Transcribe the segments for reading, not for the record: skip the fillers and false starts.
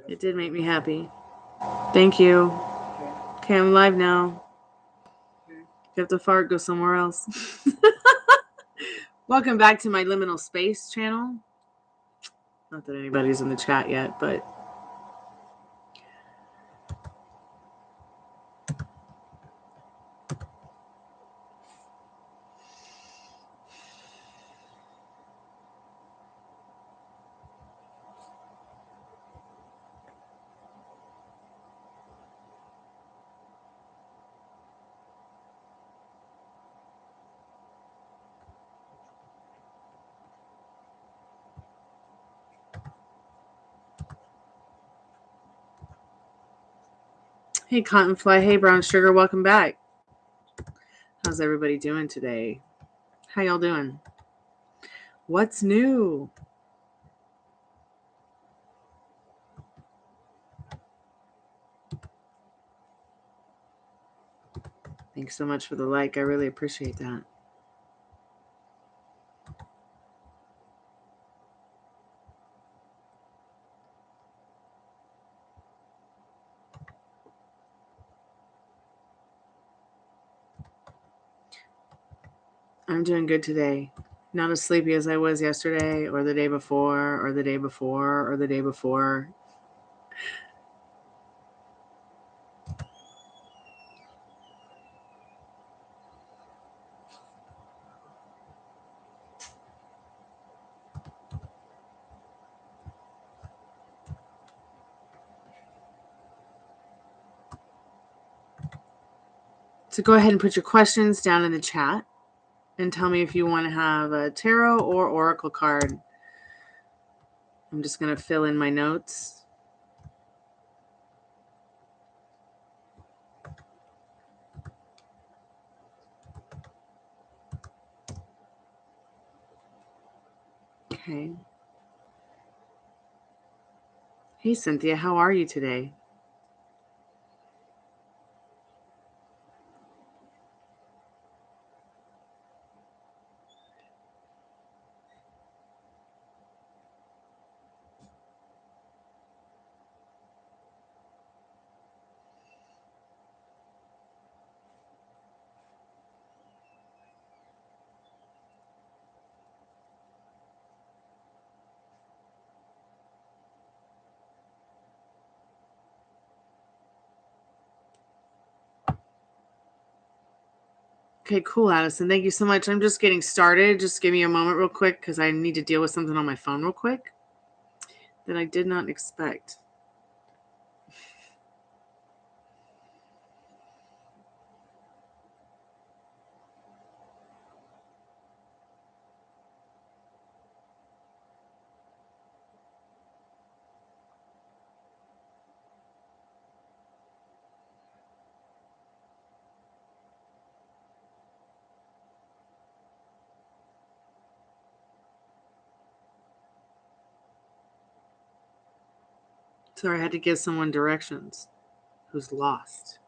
It did make me happy. Thank you. Okay, I'm live now. If you have to fart, go somewhere else. Welcome back to my Liminal Space channel. Not that anybody's in the chat yet, but... Hey, Cottonfly. Hey, Brown Sugar. Welcome back. How's everybody doing today? How y'all doing? What's new? Thanks so much for the like. I really appreciate that. I'm doing good today. Not as sleepy as I was yesterday or the day before or the day before or the day before. So go ahead and put your questions down in the chat and tell me if you want to have a tarot or oracle card. I'm just going to fill in my notes. Okay. Hey, Cynthia, how are you today? Okay, cool, Addison. Thank you so much. I'm just getting started. Just give me a moment real quick because I need to deal with something on my phone real quick that I did not expect. Sorry, I had to give someone directions who's lost.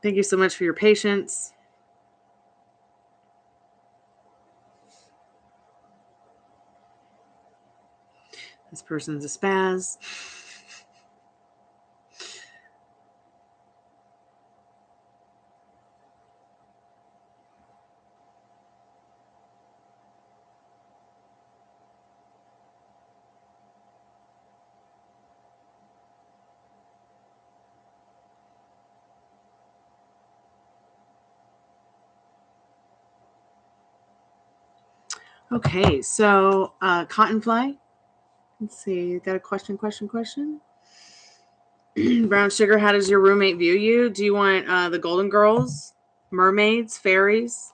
Thank you so much for your patience. This person's a spaz. Okay, so Cottonfly. Let's see. Got a question? Brown Sugar, how does your roommate view you? Do you want the Golden Girls, mermaids, fairies?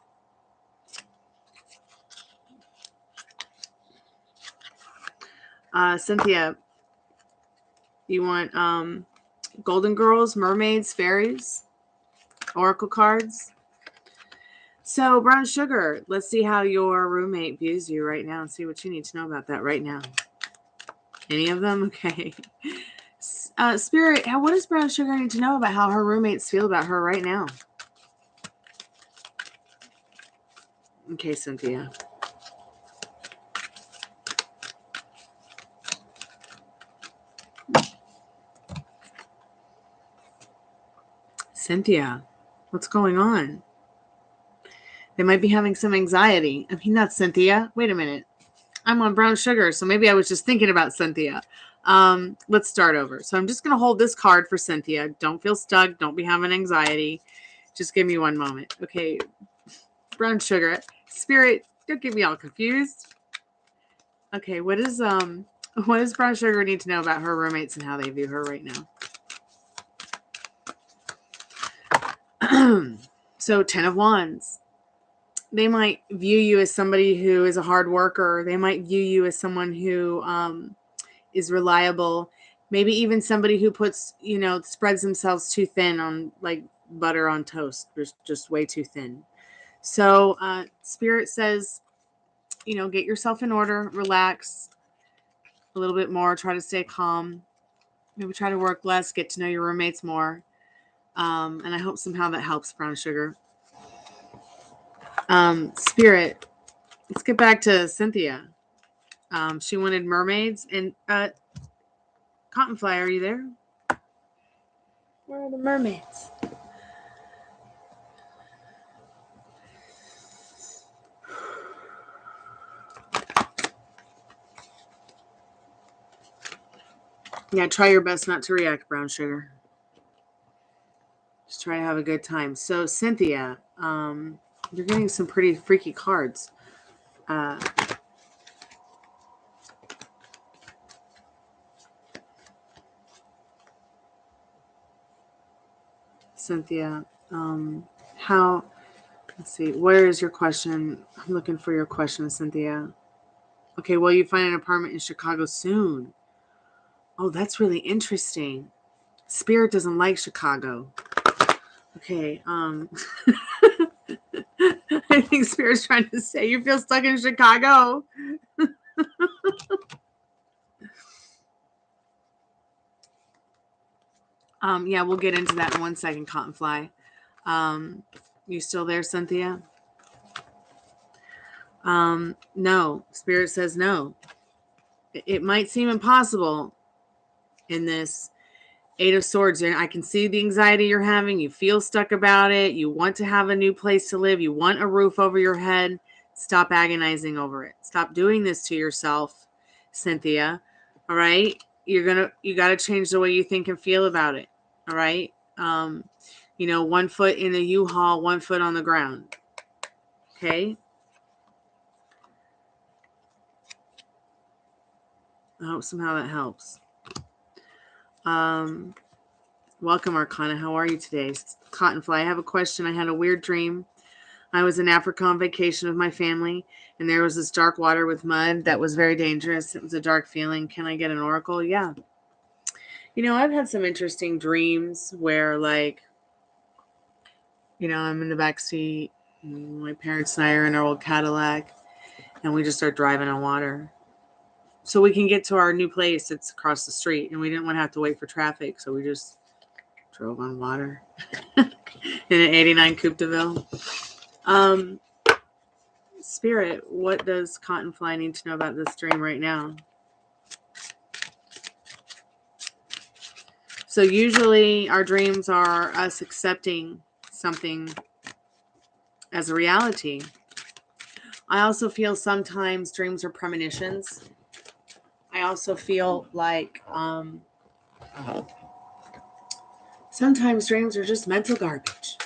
Cynthia, you want Golden Girls, mermaids, fairies, oracle cards? So, Brown Sugar, let's see how your roommate views you right now and see what you need to know about that right now. Any of them? Okay. Spirit, what does Brown Sugar need to know about how her roommates feel about her right now? Okay, Cynthia. Cynthia, what's going on? They might be having some anxiety. I mean, not Cynthia. Wait a minute. I'm on brown sugar, so maybe I was just thinking about Cynthia. Let's start over. So I'm just going to hold this card for Cynthia. Don't feel stuck. Don't be having anxiety. Just give me one moment. Okay, brown sugar. Spirit, don't get me all confused. Okay, what does brown sugar need to know about her roommates and how they view her right now? So 10 of Wands. They might view you as somebody who is a hard worker. They might view you as someone who is reliable. Maybe even somebody who puts, spreads themselves too thin on like butter on toast. Just way too thin. So Spirit says, get yourself in order, relax a little bit more, try to stay calm. Maybe try to work less, get to know your roommates more. And I hope somehow that helps, brown sugar. Spirit, let's get back to Cynthia. She wanted mermaids. And Cottonfly, are you there? Where are the mermaids? Yeah, try your best not to react, brown sugar. Just try to have a good time. So, Cynthia, you're getting some pretty freaky cards. Cynthia, let's see, where is your question? I'm looking for your question, Cynthia. Okay, will you find an apartment in Chicago soon? Oh, that's really interesting. Spirit doesn't like Chicago. Okay, I think Spirit's trying to say you feel stuck in Chicago. Yeah, we'll get into that in 1 second, Cottonfly. You still there, Cynthia? No. Spirit says no. It might seem impossible in this 8 of Swords. And I can see the anxiety you're having. You feel stuck about it. You want to have a new place to live. You want a roof over your head. Stop agonizing over it. Stop doing this to yourself, Cynthia. All right? You got to change the way you think and feel about it. All right? 1 foot in the U-Haul, 1 foot on the ground. Okay? I hope somehow that helps. Welcome, Arcana. How are you today? Cottonfly, I have a question. I had a weird dream. I was in Africa on vacation with my family, and there was this dark water with mud that was very dangerous. It was a dark feeling. Can I get an oracle? Yeah. I've had some interesting dreams where, like, I'm in the back seat. My parents and I are in our old Cadillac, and we just start driving on water. So we can get to our new place. It's across the street, and we didn't want to have to wait for traffic, so we just drove on water in an 89 Coupe de Ville. Spirit, what does Cottonfly need to know about this dream right now? So usually our dreams are us accepting something as a reality. I also feel sometimes dreams are premonitions. I also feel like sometimes dreams are just mental garbage.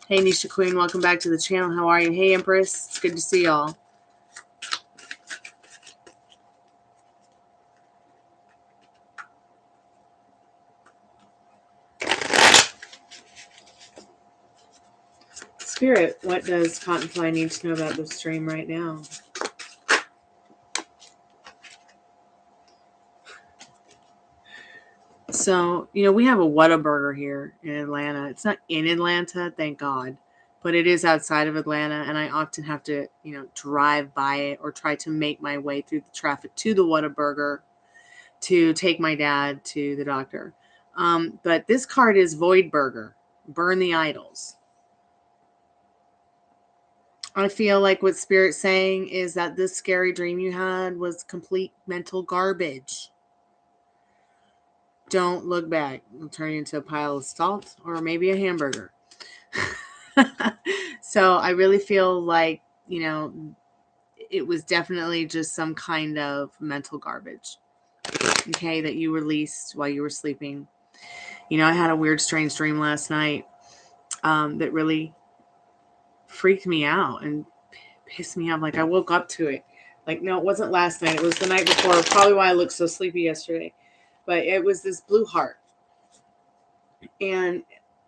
Hey, Nisha Queen, welcome back to the channel. How are you? Hey, Empress. It's good to see y'all. Spirit, what does Cottonfly need to know about this dream right now? So, we have a Whataburger here in Atlanta. It's not in Atlanta, thank God, but it is outside of Atlanta, and I often have to, drive by it or try to make my way through the traffic to the Whataburger to take my dad to the doctor. But this card is Void Burger, Burn the Idols. I feel like what Spirit's saying is that this scary dream you had was complete mental garbage. Don't look back. It'll turn you into a pile of salt or maybe a hamburger. So I really feel like, it was definitely just some kind of mental garbage, okay, that you released while you were sleeping. I had a weird, strange dream last night that really freaked me out and pissed me off. Like, I woke up to it. Like, no, it wasn't last night. It was the night before. Probably why I looked so sleepy yesterday. But it was this blue heart. And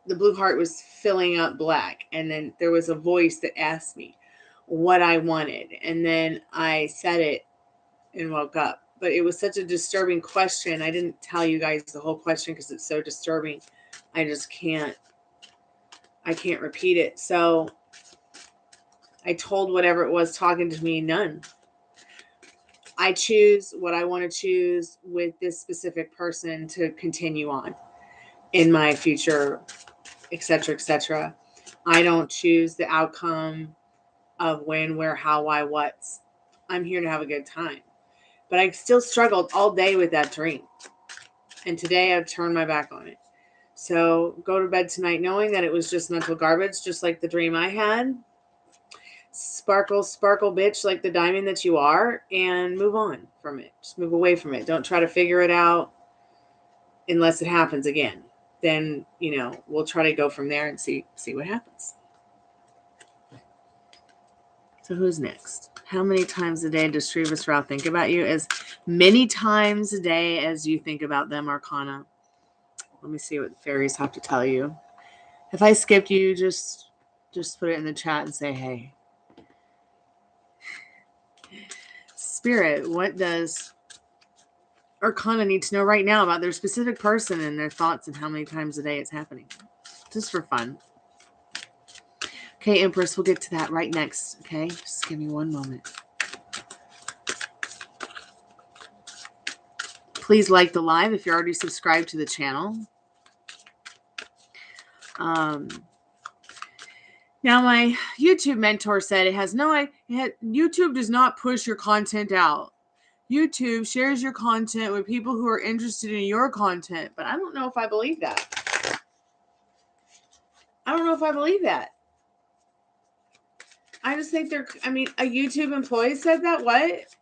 the blue heart was filling up black. And then there was a voice that asked me what I wanted. And then I said it and woke up. But it was such a disturbing question. I didn't tell you guys the whole question because it's so disturbing. I just can't repeat it. So I told whatever it was talking to me, none. I choose what I want to choose with this specific person to continue on in my future, etc., etc. I don't choose the outcome of when, where, how, why, what's. I'm here to have a good time. But I still struggled all day with that dream. And today I've turned my back on it. So go to bed tonight knowing that it was just mental garbage, just like the dream I had. Sparkle, sparkle, bitch, like the diamond that you are, and move on from it. Just move away from it. Don't try to figure it out unless it happens again. Then, we'll try to go from there and see what happens. So who's next? How many times a day does Shrivas Rao think about you? As many times a day as you think about them, Arcana. Let me see what the fairies have to tell you. If I skipped you, just put it in the chat and say, hey. Spirit, what does Arcana need to know right now about their specific person and their thoughts and how many times a day it's happening? Just for fun. Okay, Empress, we'll get to that right next. Okay, just give me one moment. Please like the live if you're already subscribed to the channel. Now, my YouTube mentor said YouTube does not push your content out. YouTube shares your content with people who are interested in your content. But I don't know if I believe that. I just think a YouTube employee said that? What?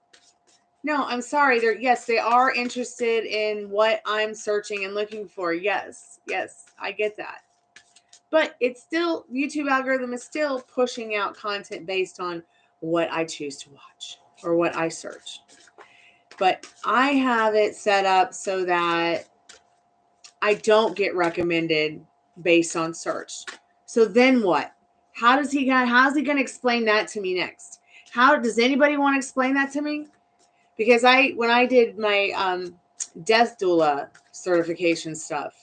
No, I'm sorry. They are interested in what I'm searching and looking for. Yes, I get that. But it's still, YouTube algorithm is still pushing out content based on what I choose to watch or what I search. But I have it set up so that I don't get recommended based on search. So then what? How's he going to explain that to me next? How does anybody want to explain that to me? Because when I did my death doula certification stuff,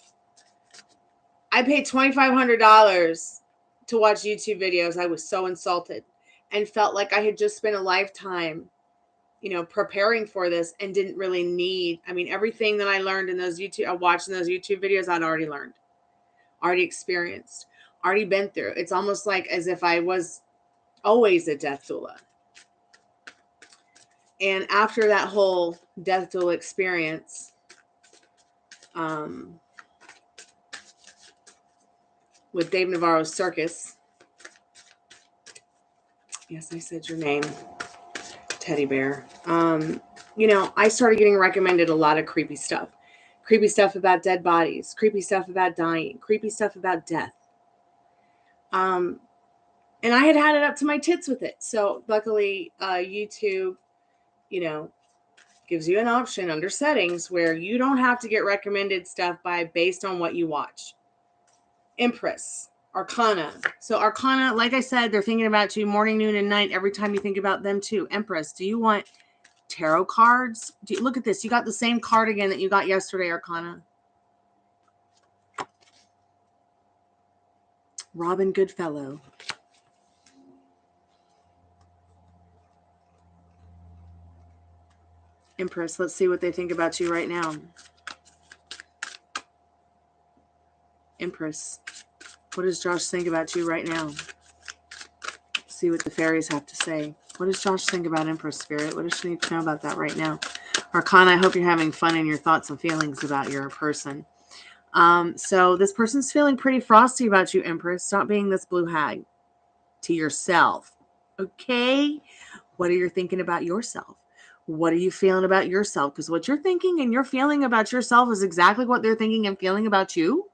I paid $2,500 to watch YouTube videos. I was so insulted and felt like I had just spent a lifetime, preparing for this and didn't really need. Everything that I learned in watching those YouTube videos, I'd already learned, already experienced, already been through. It's almost like as if I was always a death doula. And after that whole death doula experience, with Dave Navarro's circus. Yes, I said your name, Teddy Bear. I started getting recommended a lot of creepy stuff. Creepy stuff about dead bodies, creepy stuff about dying, creepy stuff about death. And I had it up to my tits with it. So luckily, YouTube, gives you an option under settings where you don't have to get recommended stuff based on what you watch. Empress, Arcana. So Arcana, like I said, they're thinking about you morning, noon, and night every time you think about them too. Empress, do you want tarot cards? Look at this. You got the same card again that you got yesterday, Arcana. Robin Goodfellow. Empress, let's see what they think about you right now. Empress, what does Josh think about you right now? see what the fairies have to say. What does Josh think about Empress Spirit? What does she need to know about that right now? Arcana, I hope you're having fun in your thoughts and feelings about your person. So this person's feeling pretty frosty about you, Empress. Stop being this blue hag to yourself. Okay? What are you thinking about yourself? What are you feeling about yourself? Because what you're thinking and you're feeling about yourself is exactly what they're thinking and feeling about you.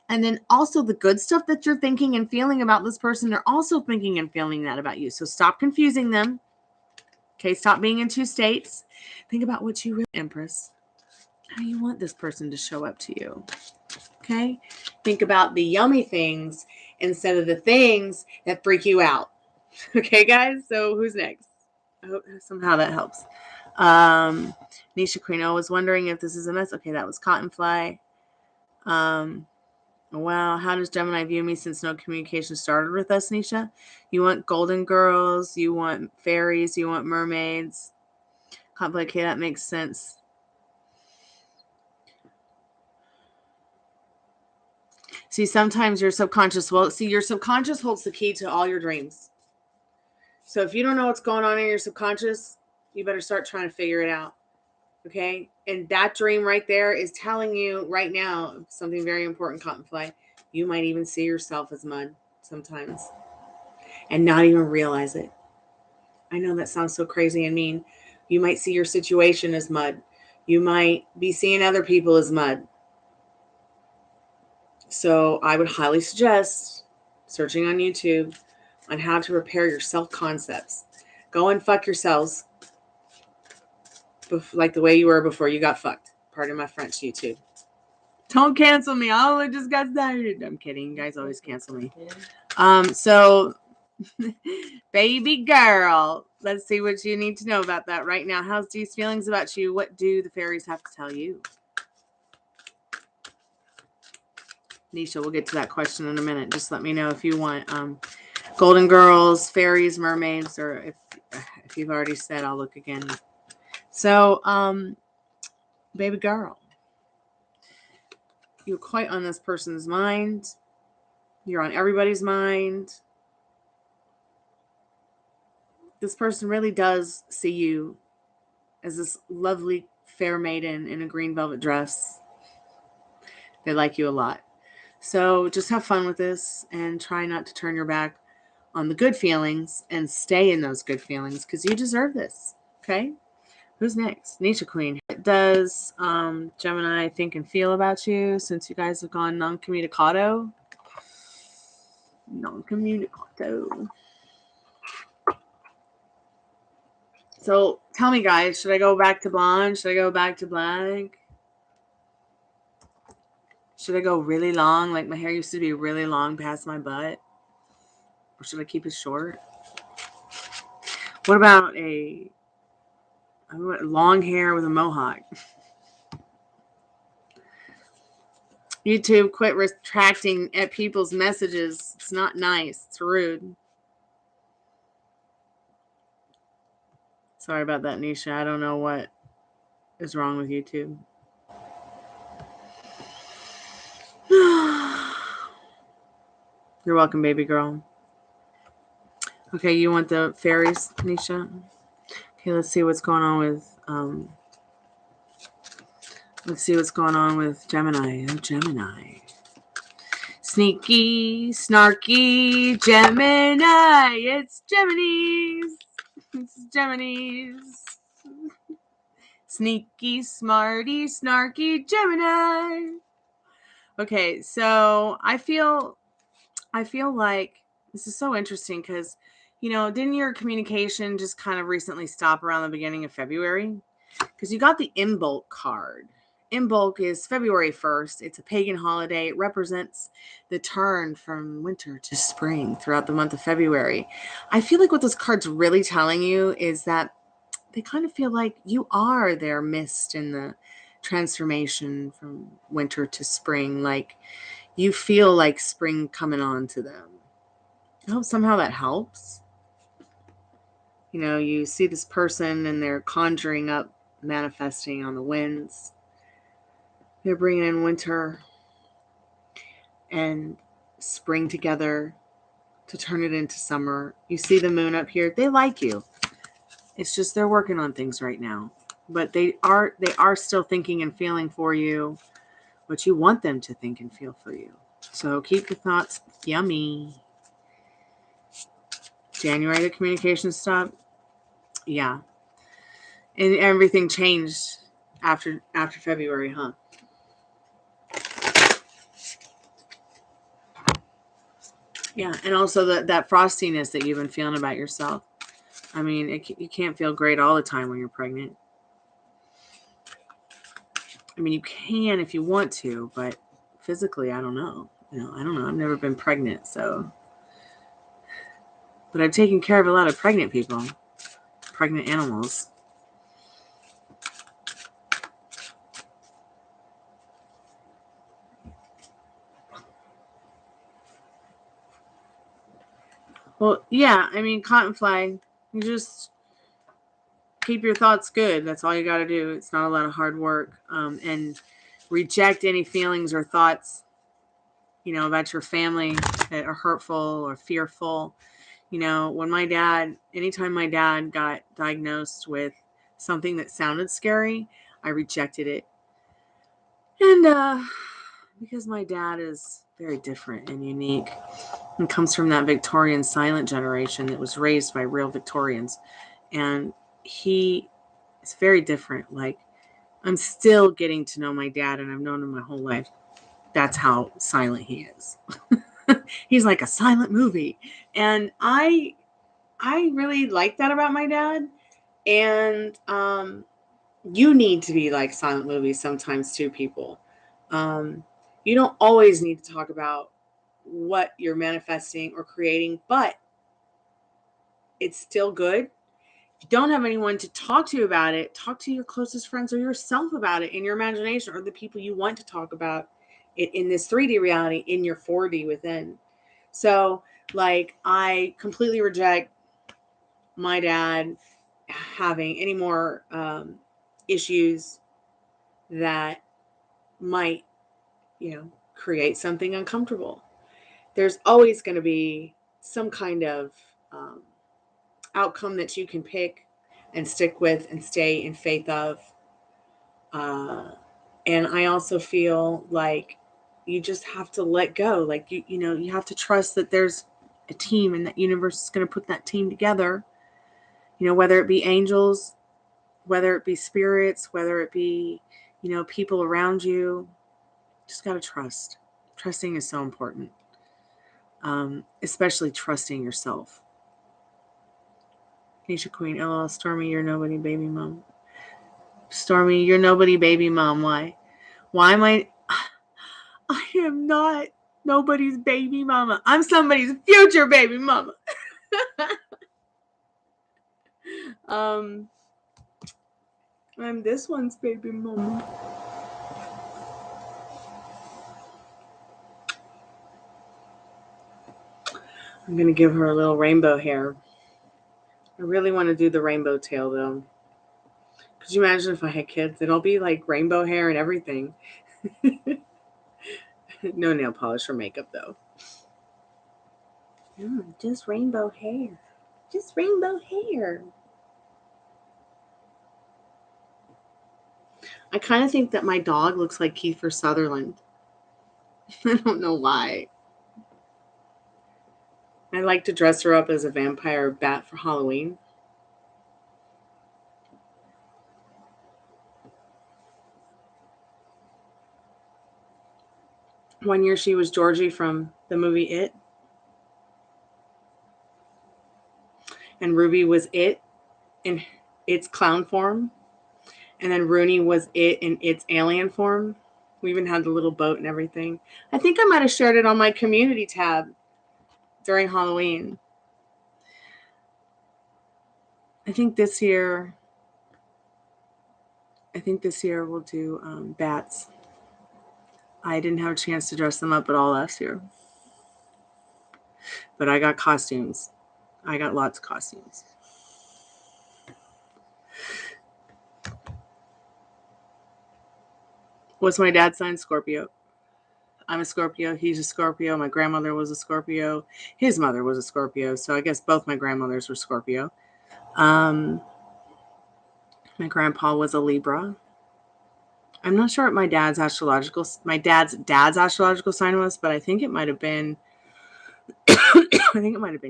And then also the good stuff that you're thinking and feeling about this person, they're also thinking and feeling that about you. So stop confusing them. Okay, stop being in two states. Think about what you really, Empress, how you want this person to show up to you. Okay? Think about the yummy things instead of the things that freak you out. Okay, guys? So who's next? I hope somehow that helps. Nisha Queen was wondering if this is a mess. Okay, that was Cottonfly. Wow, how does Gemini view me since no communication started with us, Nisha? You want golden girls, you want fairies, you want mermaids. Cottonfly, okay, that makes sense. See, sometimes your subconscious, your subconscious holds the key to all your dreams. So if you don't know what's going on in your subconscious, you better start trying to figure it out. Okay? And that dream right there is telling you right now something very important, Cottonfly. You might even see yourself as mud sometimes and not even realize it. I know that sounds so crazy and mean. You might see your situation as mud. You might be seeing other people as mud. So I would highly suggest searching on YouTube on how to repair your self-concepts. Go and fuck yourselves like the way you were before you got fucked. Pardon my French, YouTube. Don't cancel me. I just got started. I'm kidding. You guys always cancel me. So, baby girl, let's see what you need to know about that right now. How's these feelings about you? What do the fairies have to tell you? Nisha, we'll get to that question in a minute. Just let me know if you want golden girls, fairies, mermaids, or if you've already said, I'll look again. So, baby girl, you're quite on this person's mind. You're on everybody's mind. This person really does see you as this lovely fair maiden in a green velvet dress. They like you a lot. So just have fun with this and try not to turn your back on the good feelings and stay in those good feelings because you deserve this. Okay? Who's next? Nisha Queen. What does Gemini think and feel about you since you guys have gone non-communicado? Non-communicado. So tell me, guys, should I go back to blonde? Should I go back to black? Should I go really long? Like my hair used to be really long past my butt? Or should I keep it short? What about a long hair with a mohawk? YouTube, quit retracting at people's messages. It's not nice. It's rude. Sorry about that, Nisha. I don't know what is wrong with YouTube. You're welcome, baby girl. Okay, you want the fairies, Nisha? Okay, let's see what's going on with Gemini. Oh, Gemini. Sneaky, snarky Gemini. It's Geminis. It's Geminis. Sneaky, smarty, snarky Gemini. Okay, so I feel like this is so interesting because, didn't your communication just kind of recently stop around the beginning of February? Because you got the Imbolc card. Imbolc is February 1st. It's a pagan holiday. It represents the turn from winter to spring throughout the month of February. I feel like what this card's really telling you is that they kind of feel like you are their mist in the transformation from winter to spring. Like you feel like spring coming on to them. I hope somehow that helps. You see this person and they're conjuring up, manifesting on the winds. They're bringing in winter and spring together to turn it into summer. You see the moon up here. They like you. It's just they're working on things right now. But they are still thinking and feeling for you what you want them to think and feel for you. So keep your thoughts yummy. January, the communication stopped. Yeah. And everything changed after February, huh? Yeah, and also that frostiness that you've been feeling about yourself. I mean, you can't feel great all the time when you're pregnant. I mean, you can if you want to, but physically, I don't know. I don't know. I've never been pregnant, so. But I've taken care of a lot of pregnant people, pregnant animals. Well, yeah, I mean, cottonfly, you just keep your thoughts good. That's all you got to do. It's not a lot of hard work. And reject any feelings or thoughts, about your family that are hurtful or fearful. When anytime my dad got diagnosed with something that sounded scary, I rejected it. And because my dad is very different and unique and comes from that Victorian silent generation that was raised by real Victorians. And he is very different. Like, I'm still getting to know my dad, and I've known him my whole life. That's how silent he is. He's like a silent movie. And I really like that about my dad. And you need to be like silent movies sometimes too, people. You don't always need to talk about what you're manifesting or creating, but it's still good. If you don't have anyone to talk to about it, talk to your closest friends or yourself about it in your imagination, or the people you want to talk about it in this 3D reality, in your 4D within. So, like, I completely reject my dad having any more issues that might, create something uncomfortable. There's always going to be some kind of outcome that you can pick and stick with and stay in faith of. And I also feel like you just have to let go. Like, you have to trust that there's a team and that universe is going to put that team together. Whether it be angels, whether it be spirits, whether it be, people around you, just got to trust. Trusting is so important. Especially trusting yourself. Nisha Queen, LL, Stormy, you're nobody, baby mom. Stormy, you're nobody, baby mom. Why? Why am I am not nobody's baby mama. I'm somebody's future baby mama. I'm this one's baby mama. I'm going to give her a little rainbow hair. I really want to do the rainbow tail, though. Could you imagine if I had kids? It'll be like rainbow hair and everything. No nail polish or makeup, though. Just rainbow hair. Just rainbow hair. I kind of think that my dog looks like Kiefer Sutherland. I don't know why. I like to dress her up as a vampire bat for Halloween. One year she was Georgie from the movie It. And Ruby was It in its clown form. And then Rooney was It in its alien form. We even had the little boat and everything. I think I might have shared it on my community tab during Halloween. I think this year we'll do bats. I didn't have a chance to dress them up at all last year. But I got costumes. I got lots of costumes. What's my dad's sign? Scorpio. I'm a Scorpio. He's a Scorpio. My grandmother was a Scorpio. His mother was a Scorpio. So I guess both my grandmothers were Scorpio. My grandpa was a Libra. I'm not sure what my dad's astrological sign was, but I think it might have been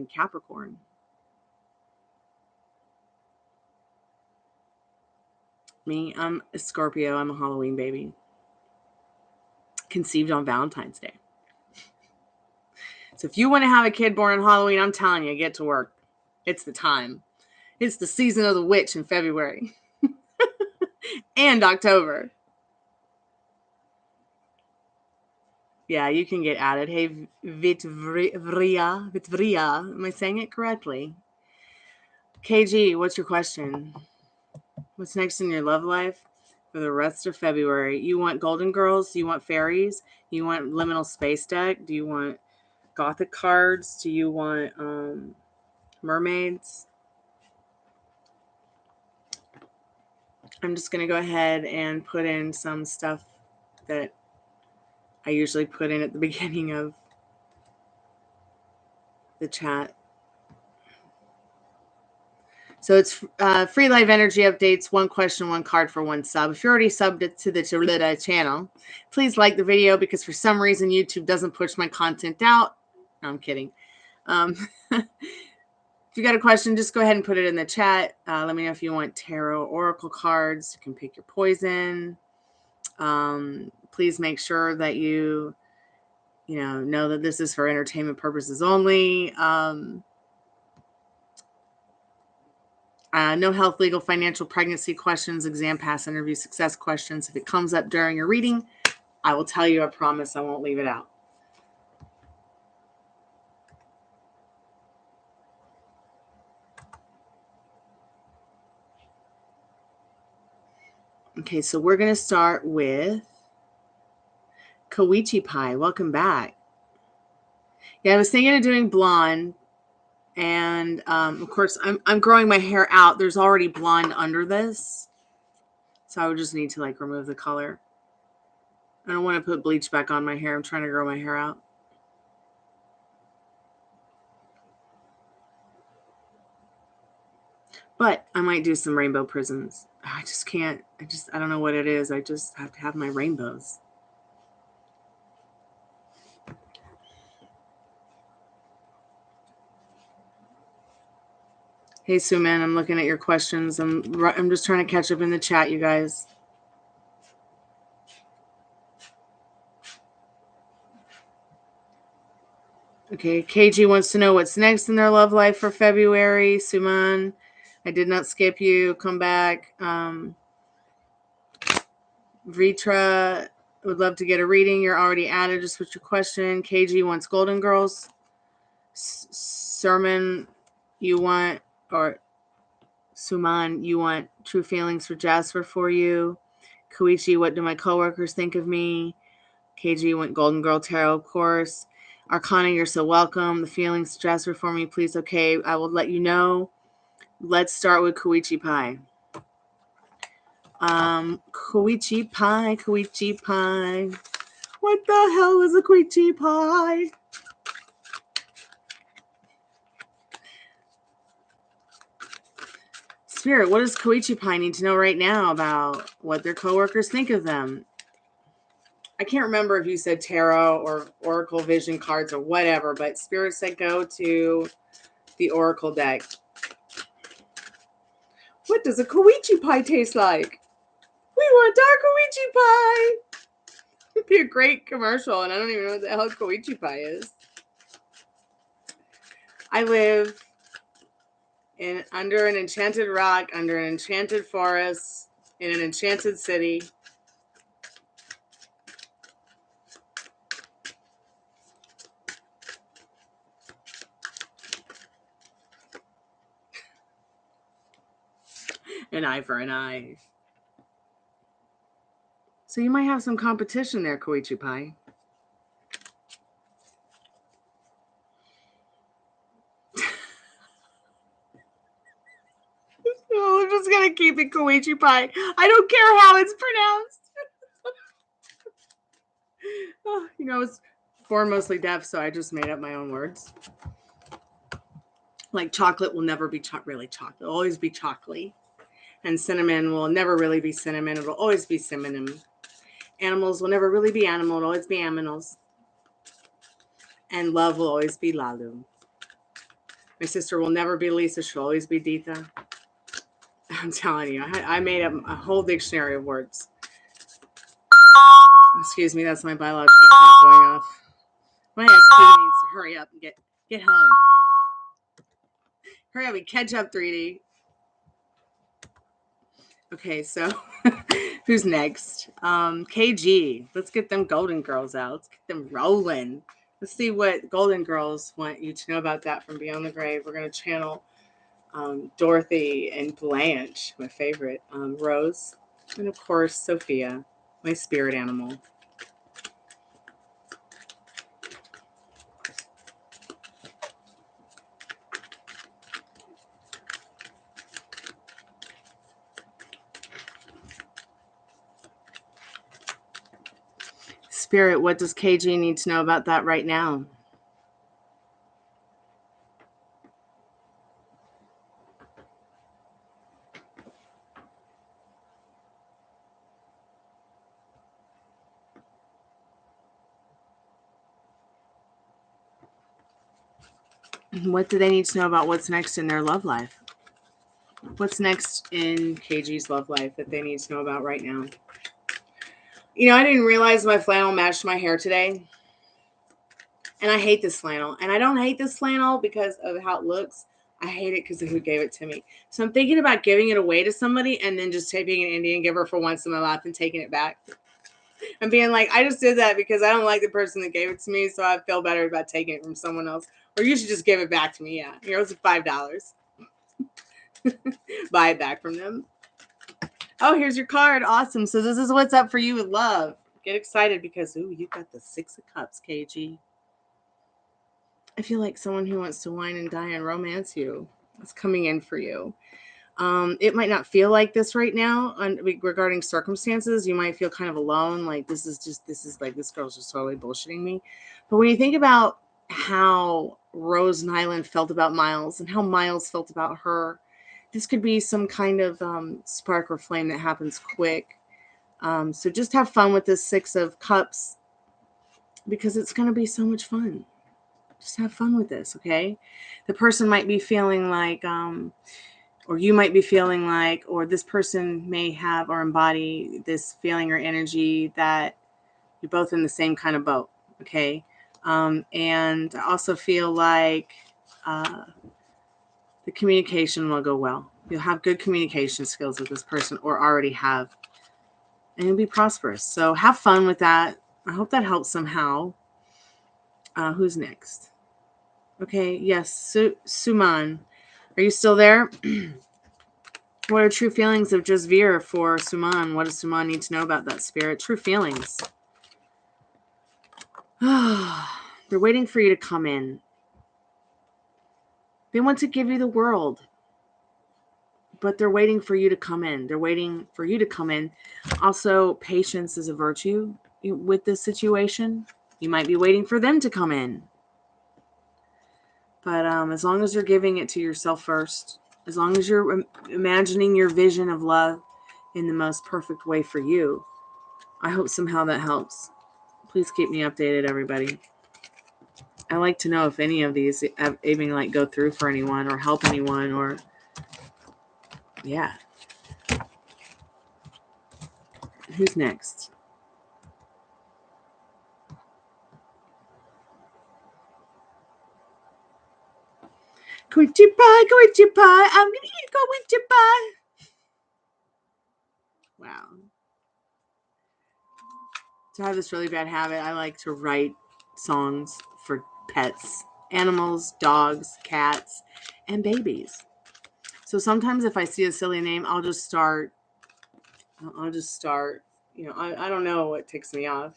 Capricorn. Me, I'm a Scorpio. I'm a Halloween baby. Conceived on Valentine's Day. So if you want to have a kid born on Halloween, I'm telling you, get to work. It's the time. It's the season of the witch in February. And October. Yeah, you can get added. Hey, Vitvria. Am I saying it correctly? KG, what's your question? What's next in your love life for the rest of February? You want Golden Girls? Do you want Fairies? Do you want Liminal Space Deck? Do you want Gothic cards? Do you want mermaids? I'm just going to go ahead and put in some stuff that I usually put in at the beginning of the chat. So it's free live energy updates, one question, one card for one sub. If you're already subbed to the channel, please like the video because for some reason YouTube doesn't push my content out. No, I'm kidding. If you got a question, just go ahead and put it in the chat. Let me know if you want tarot oracle cards. You can pick your poison. Please make sure that you know that this is for entertainment purposes only. No health, legal, financial, pregnancy questions, exam pass, interview success questions. If it comes up during your reading, I will tell you, I promise I won't leave it out. Okay, so we're going to start with Koichi Pie. Welcome back. Yeah, I was thinking of doing blonde. And, of course, I'm growing my hair out. There's already blonde under this. So I would just need to, remove the color. I don't want to put bleach back on my hair. I'm trying to grow my hair out. But I might do some rainbow prisms. I just can't. I don't know what it is. I just have to have my rainbows. Hey, Suman, I'm looking at your questions. I'm just trying to catch up in the chat, you guys. Okay, KG wants to know what's next in their love life for February. Suman, I did not skip you. Come back. Vritra would love to get a reading. You're already added. Just what's your question? KG wants Golden Girls. Sermon, you want, or Suman, you want True Feelings for Jasper for you. Koichi, what do my coworkers think of me? KG went Golden Girl Tarot, of course. Arcana, you're so welcome. The feelings, Jasper, for me, please. Okay, I will let you know. Let's start with Koichi Pie. Koichi Pie. What the hell is a Koichi Pie? Spirit, what does Koichi Pie need to know right now about what their coworkers think of them? I can't remember if you said tarot or oracle vision cards or whatever, but Spirit said go to the oracle deck. What does a Koichi Pie taste like? We want our Koichi Pie. It'd be a great commercial, and I don't even know what the hell Koichi Pie is. I live under an enchanted rock, under an enchanted forest, in an enchanted city. An eye for an eye. So you might have some competition there, Koichi Pie. Oh, I'm just going to keep it Koichi Pie. I don't care how it's pronounced. Oh, I was born mostly deaf, so I just made up my own words. Like chocolate will never be really chocolate. It'll always be chocolate. And cinnamon will never really be cinnamon. It'll always be cinnamon. Animals will never really be animal. It'll always be aminals. And love will always be Lalu. My sister will never be Lisa. She'll always be Dita. I'm telling you, I made up a whole dictionary of words. Excuse me, that's my biological clock going off. My SP needs to hurry up and get home. Hurry up and catch up, 3D. Okay, so who's next? KG. Let's get them Golden Girls out. Let's get them rolling. Let's see what Golden Girls want you to know about that from Beyond the Grave. We're going to channel Dorothy and Blanche, my favorite, Rose, and of course Sophia, my spirit animal. Spirit, what does KG need to know about that right now? What do they need to know about what's next in their love life? What's next in KG's love life that they need to know about right now? I didn't realize my flannel matched my hair today. And I hate this flannel. And I don't hate this flannel because of how it looks. I hate it because of who gave it to me. So I'm thinking about giving it away to somebody and then just being an Indian giver for once in my life and taking it back. And being like, I just did that because I don't like the person that gave it to me. So I feel better about taking it from someone else. Or you should just give it back to me. Yeah. It's $5. Buy it back from them. Oh, here's your card. Awesome. So this is what's up for you with love. Get excited because, you got the 6 of Cups, KG. I feel like someone who wants to wine and dine and romance you is coming in for you. It might not feel like this right now regarding circumstances. You might feel kind of alone. Like this girl's just totally bullshitting me. But when you think about how Rose Nyland felt about Miles and how Miles felt about her, this could be some kind of spark or flame that happens quick. So just have fun with this 6 of Cups because it's going to be so much fun. Just have fun with this, okay? The person might be feeling like, or you might be feeling like, or this person may have or embody this feeling or energy that you're both in the same kind of boat, okay? And I also feel like the communication will go well. You'll have good communication skills with this person or already have, and you'll be prosperous. So have fun with that. I hope that helps somehow. Who's next? Okay, yes, Suman. Are you still there? What are true feelings of Jasveer for Suman? What does Suman need to know about that, Spirit? True feelings. They're waiting for you to come in. They want to give you the world. But they're waiting for you to come in. They're waiting for you to come in. Also, patience is a virtue with this situation. You might be waiting for them to come in. But as long as you're giving it to yourself first, as long as you're imagining your vision of love in the most perfect way for you, I hope somehow that helps. Please keep me updated, everybody. I like to know if any of these even go through for anyone or help anyone or, yeah. Who's next? Quinty pie, I'm going to eat quinty pie. Wow. So I have this really bad habit. I like to write songs for pets, animals, dogs, cats, and babies. So sometimes if I see a silly name, I'll just start, I don't know what ticks me off.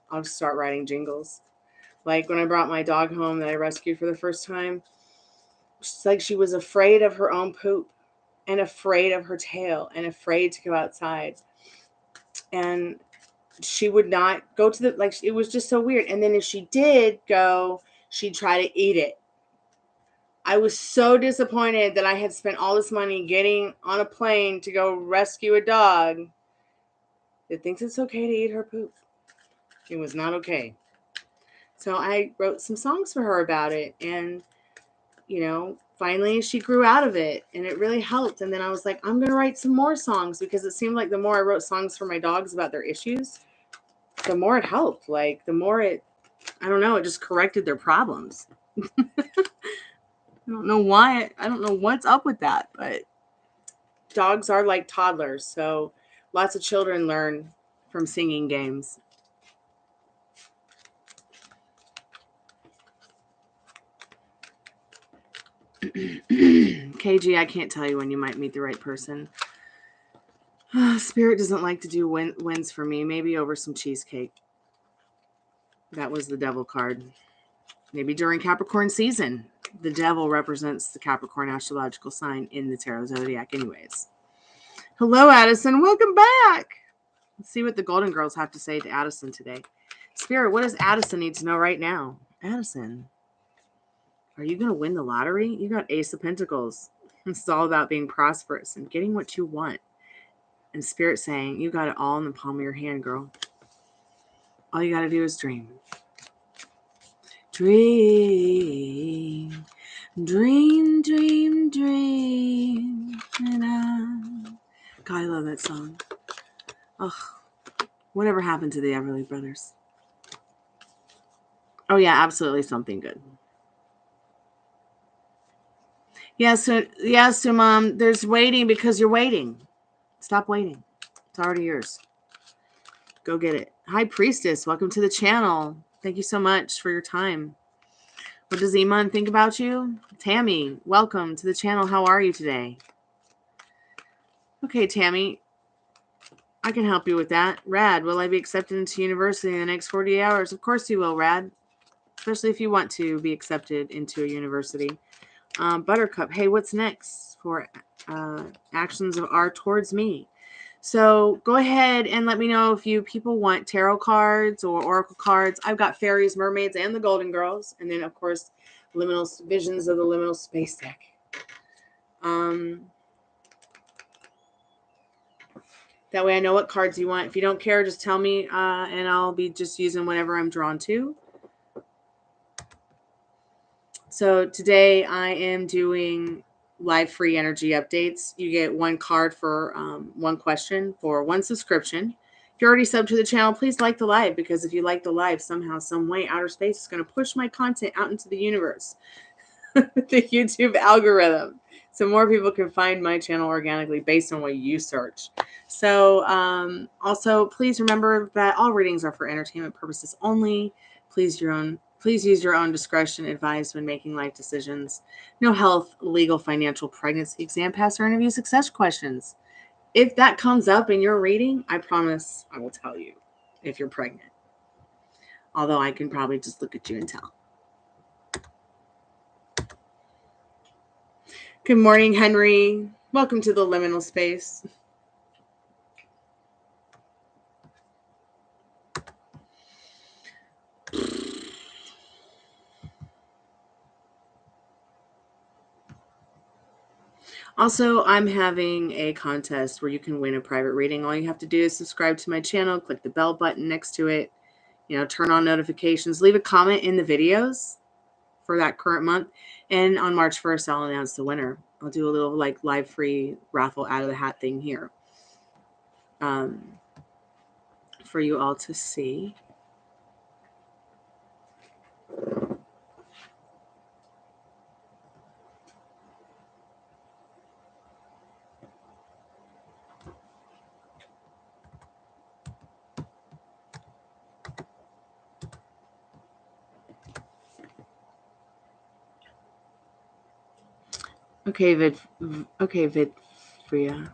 I'll just start writing jingles. Like when I brought my dog home that I rescued for the first time, it's like she was afraid of her own poop and afraid of her tail and afraid to go outside. And she would not go to the, like, it was just so weird. And then if she did go, she'd try to eat it. I was so disappointed that I had spent all this money getting on a plane to go rescue a dog that thinks it's okay to eat her poop. It was not okay. So I wrote some songs for her about it. And, finally she grew out of it and it really helped. And then I was like, I'm going to write some more songs, because it seemed like the more I wrote songs for my dogs about their issues, the more it helped. Like, the more it just corrected their problems. I don't know why. I don't know what's up with that, but dogs are like toddlers. So lots of children learn from singing games. KG, I can't tell you when you might meet the right person. Spirit doesn't like to do wins for me. Maybe over some cheesecake. That was the devil card. Maybe during Capricorn season. The devil represents the Capricorn astrological sign in the Tarot Zodiac anyways. Hello, Addison. Welcome back. Let's see what the Golden Girls have to say to Addison today. Spirit, what does Addison need to know right now? Addison, are you going to win the lottery? You got Ace of Pentacles. It's all about being prosperous and getting what you want. And Spirit saying, you got it all in the palm of your hand, girl. All you got to do is dream. Dream. Dream, dream, dream. God, I love that song. Ugh. Whatever happened to the Everly Brothers? Oh, yeah, absolutely something good. So Mom, there's waiting because you're waiting. Stop waiting. It's already yours. Go get it. Hi, Priestess. Welcome to the channel. Thank you so much for your time. What does Iman think about you? Tammy, welcome to the channel. How are you today? Okay, Tammy. I can help you with that. Rad, will I be accepted into university in the next 48 hours? Of course you will, Rad. Especially if you want to be accepted into a university. Buttercup, hey, what's next for actions of R towards me? So go ahead and let me know if you people want tarot cards or oracle cards. I've got fairies, mermaids, and the Golden Girls. And then, of course, liminal visions of the liminal space deck. That way I know what cards you want. If you don't care, just tell me, and I'll be just using whatever I'm drawn to. So today I am doing live free energy updates. You get one card for one question for one subscription. If you're already subbed to the channel, please like the live, because if you like the live, somehow, some way, outer space is going to push my content out into the universe. The YouTube algorithm. So more people can find my channel organically based on what you search. So also, please remember that all readings are for entertainment purposes only. Please use your own discretion advised when making life decisions. No health, legal, financial, pregnancy, exam pass, or interview success questions. If that comes up in your reading, I promise I will tell you if you're pregnant. Although I can probably just look at you and tell. Good morning, Henry. Welcome to the liminal space. Also, I'm having a contest where you can win a private reading. All you have to do is subscribe to my channel, click the bell button next to it, turn on notifications, leave a comment in the videos for that current month. And on March 1st, I'll announce the winner. I'll do a little live free raffle out of the hat thing here for you all to see. Okay, Vidfria.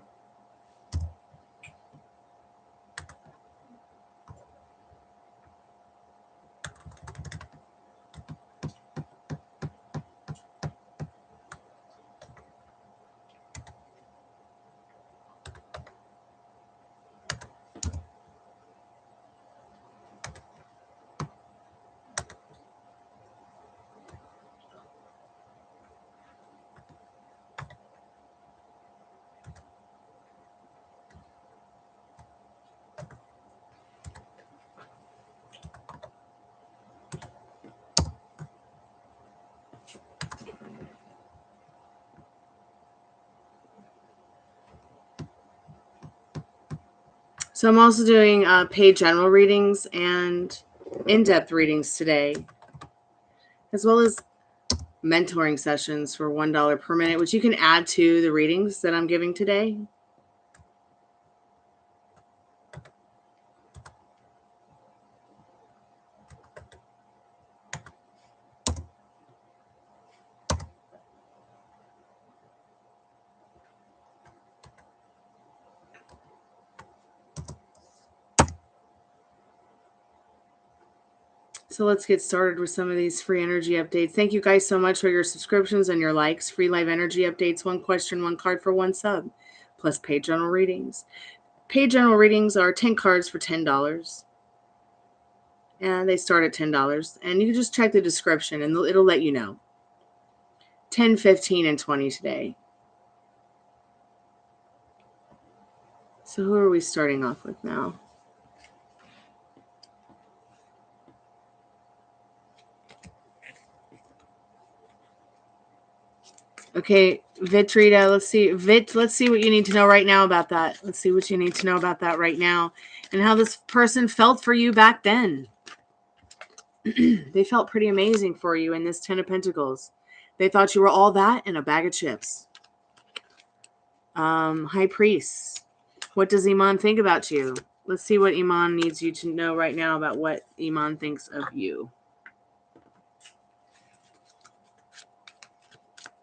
So I'm also doing paid general readings and in-depth readings today, as well as mentoring sessions for $1 per minute, which you can add to the readings that I'm giving today. So let's get started with some of these free energy updates. Thank you guys so much for your subscriptions and your likes. Free live energy updates, 1 question, 1 card for 1 sub, plus paid general readings. Paid general readings are 10 cards for $10. And they start at $10. And you can just check the description and it'll let you know. 10, 15, and 20 today. So who are we starting off with now? Okay, Vitrita, let's see. Let's see what you need to know right now about that. Let's see what you need to know about that right now and how this person felt for you back then. They felt pretty amazing for you in this 10 of Pentacles. They thought you were all that and a bag of chips. High Priest. What does Iman think about you? Let's see what Iman needs you to know right now about what Iman thinks of you.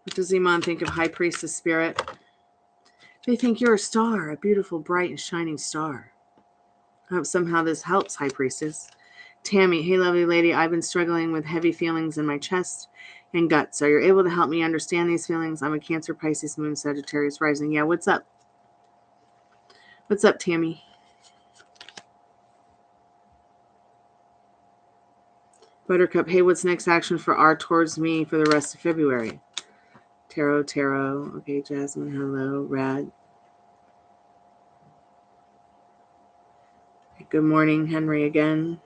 What does Iman think of High Priestess Spirit? They think you're a star, a beautiful, bright, and shining star. I hope somehow this helps, High Priestess. Tammy, hey, lovely lady, I've been struggling with heavy feelings in my chest and gut. So you're able to help me understand these feelings. I'm a Cancer, Pisces, Moon, Sagittarius, Rising. Yeah, what's up? What's up, Tammy? Buttercup, hey, what's next action for R towards me for the rest of February? Tarot. Okay, Jasmine, hello. Rad. Good morning, Henry, again.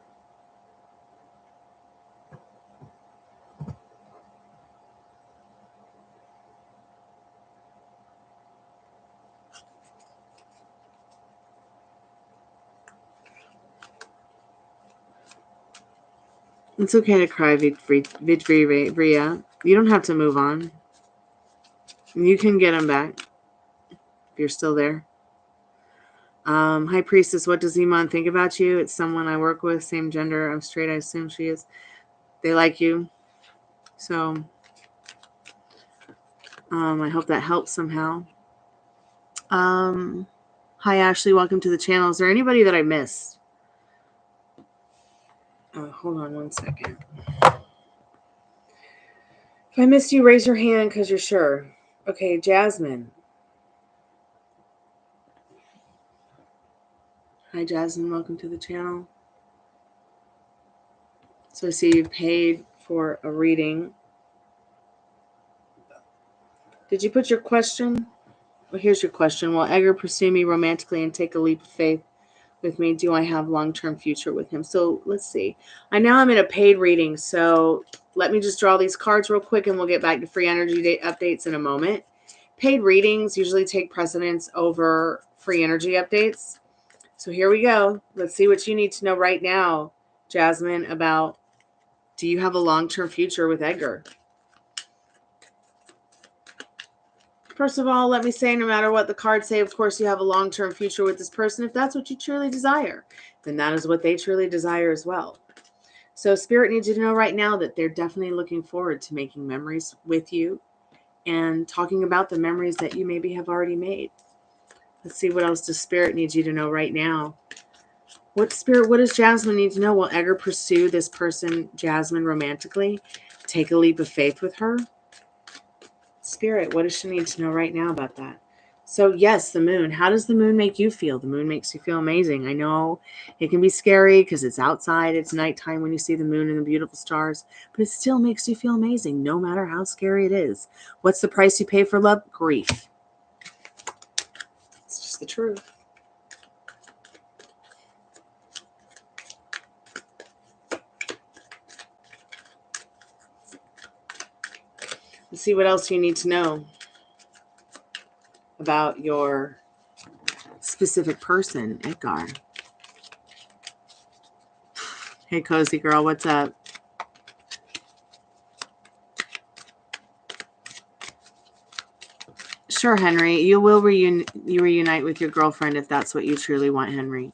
It's okay to cry, Vidria. You don't have to move on. You can get them back if you're still there. High Priestess, what does Iman think about you? It's someone I work with, same gender. I'm straight, I assume she is. They like you. So, I hope that helps somehow. Hi, Ashley. Welcome to the channel. Is there anybody that I missed? Hold on 1 second. If I missed you, raise your hand because you're sure. Okay, Jasmine. Hi, Jasmine. Welcome to the channel. So I see you paid for a reading. Did you put your question? Well, here's your question. Will Edgar pursue me romantically and take a leap of faith with me? Do I have a long-term future with him? So let's see. I'm in a paid reading. So let me just draw these cards real quick and we'll get back to free energy updates in a moment. Paid readings usually take precedence over free energy updates. So here we go. Let's see what you need to know right now, Jasmine, about do you have a long-term future with Edgar? First of all, let me say, no matter what the cards say, of course, you have a long-term future with this person. If that's what you truly desire, then that is what they truly desire as well. So Spirit needs you to know right now that they're definitely looking forward to making memories with you and talking about the memories that you maybe have already made. Let's see what else does Spirit need you to know right now. What does Jasmine need to know? Will Edgar pursue this person, Jasmine, romantically? Take a leap of faith with her? Spirit, what does she need to know right now about that? So yes, the moon. How does the moon make you feel? The moon makes you feel amazing. I know it can be scary because it's outside. It's nighttime when you see the moon and the beautiful stars, but it still makes you feel amazing no matter how scary it is. What's the price you pay for love? Grief. It's just the truth. Let's see what else you need to know about your specific person, Edgar. Hey, cozy girl, what's up? Sure, Henry. You will reunite with your girlfriend if that's what you truly want, Henry.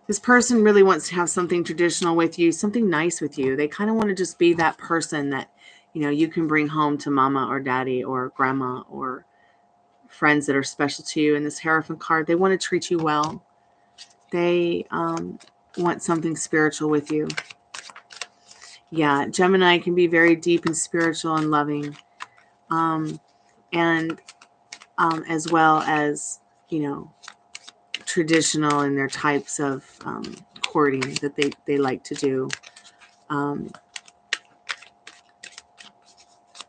This person really wants to have something traditional with you, something nice with you. They kind of want to just be that person that, you know, you can bring home to mama or daddy or grandma or friends that are special to you. In this Hierophant card, they want to treat you well. They want something spiritual with you. Yeah, Gemini can be very deep and spiritual and loving. And as well as, you know, traditional in their types of courting that they like to do.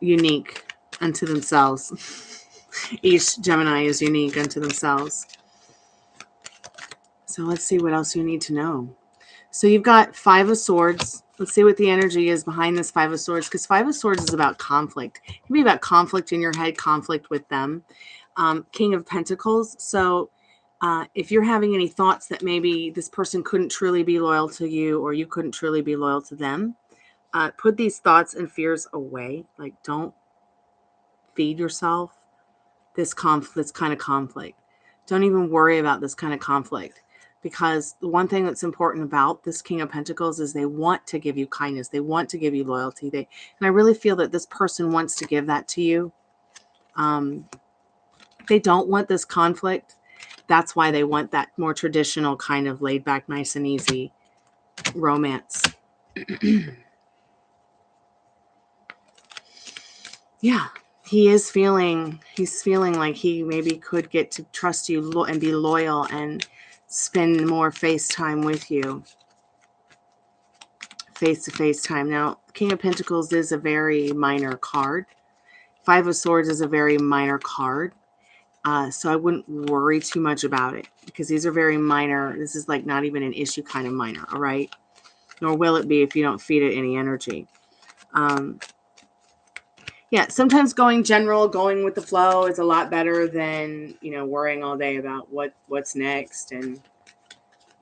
Unique unto themselves. Each Gemini is unique unto themselves. So let's see what else you need to know. So you've got Five of Swords. Let's see what the energy is behind this Five of Swords, because Five of Swords is about conflict. It can be about conflict in your head, conflict with them. King of Pentacles. So if you're having any thoughts that maybe this person couldn't truly be loyal to you or you couldn't truly be loyal to them, put these thoughts and fears away. Like, don't feed yourself this kind of conflict. Don't even worry about this kind of conflict, because the one thing that's important about this King of Pentacles is they want to give you kindness. They want to give you loyalty. And I really feel that this person wants to give that to you. They don't want this conflict. That's why they want that more traditional kind of laid back, nice and easy romance. Yeah, he's feeling like he maybe could get to trust you and be loyal and spend more face time with you. Face-to-face time. Now, King of Pentacles is a very minor card. Five of Swords is a very minor card. So I wouldn't worry too much about it, because these are very minor. This is like not even an issue kind of minor, all right? Nor will it be if you don't feed it any energy. Yeah, sometimes going general, going with the flow is a lot better than, you know, worrying all day about what's next and,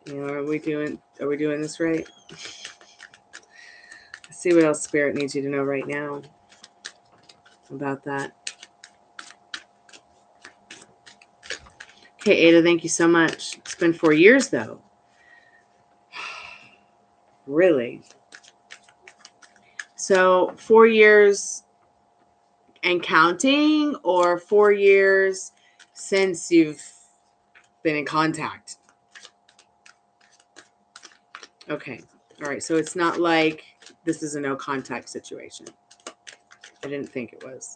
you know, are we doing this right? Let's see what else Spirit needs you to know right now about that. Okay, Ada, thank you so much. It's been 4 years, though. Really? So 4 years and counting, or 4 years since you've been in contact? Okay. All right. So it's not like this is a no contact situation. I didn't think it was.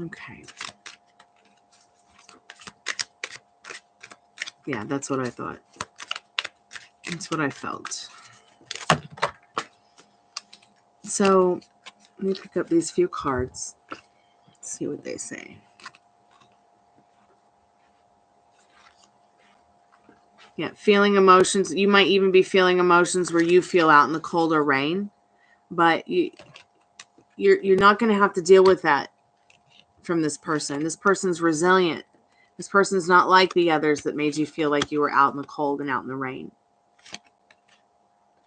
Okay. Yeah, that's what I thought. That's what I felt. So let me pick up these few cards. Let's see what they say. Yeah, feeling emotions. You might even be feeling emotions where you feel out in the cold or rain, but you're not going to have to deal with that from this person. This person's resilient. This person's not like the others that made you feel like you were out in the cold and out in the rain.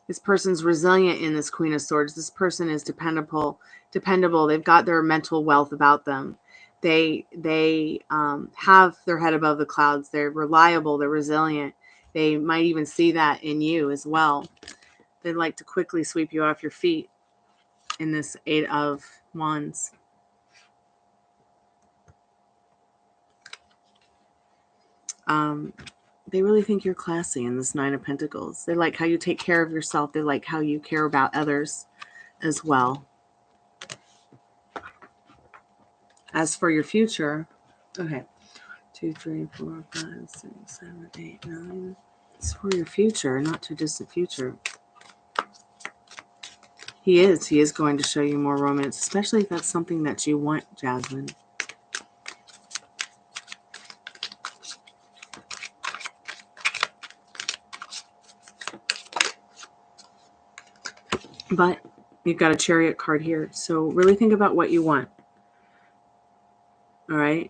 This person's resilient in this Queen of Swords. This person is dependable. They've got their mental wealth about them. They have their head above the clouds. They're reliable. They're resilient. They might even see that in you as well. They'd like to quickly sweep you off your feet in this Eight of Wands. They really think you're classy in this Nine of Pentacles. They like how you take care of yourself. They like how you care about others as well. As for your future, okay, 2, 3, 4, 5, 6, 7, 8, 9. It's for your future, not too distant future. He is going to show you more romance, especially if that's something that you want, Jasmine. But You've got a Chariot card here. So really think about what you want. All right.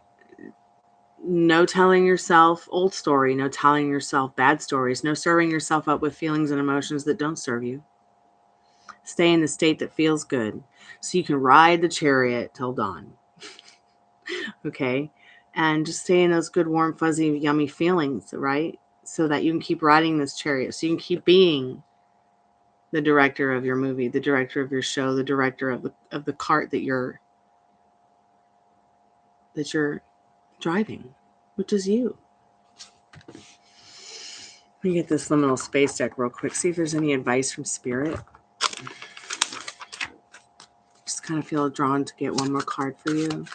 No telling yourself old story. No telling yourself bad stories. No serving yourself up with feelings and emotions that don't serve you. Stay in the state that feels good so you can ride the chariot till dawn. Okay. And just stay in those good, warm, fuzzy, yummy feelings, right? So that you can keep riding this chariot. So you can keep being the director of your movie, the director of your show, the director of the cart that you're driving, which is you. Let me get this liminal space deck real quick. See if there's any advice from Spirit. Just kind of feel drawn to get one more card for you.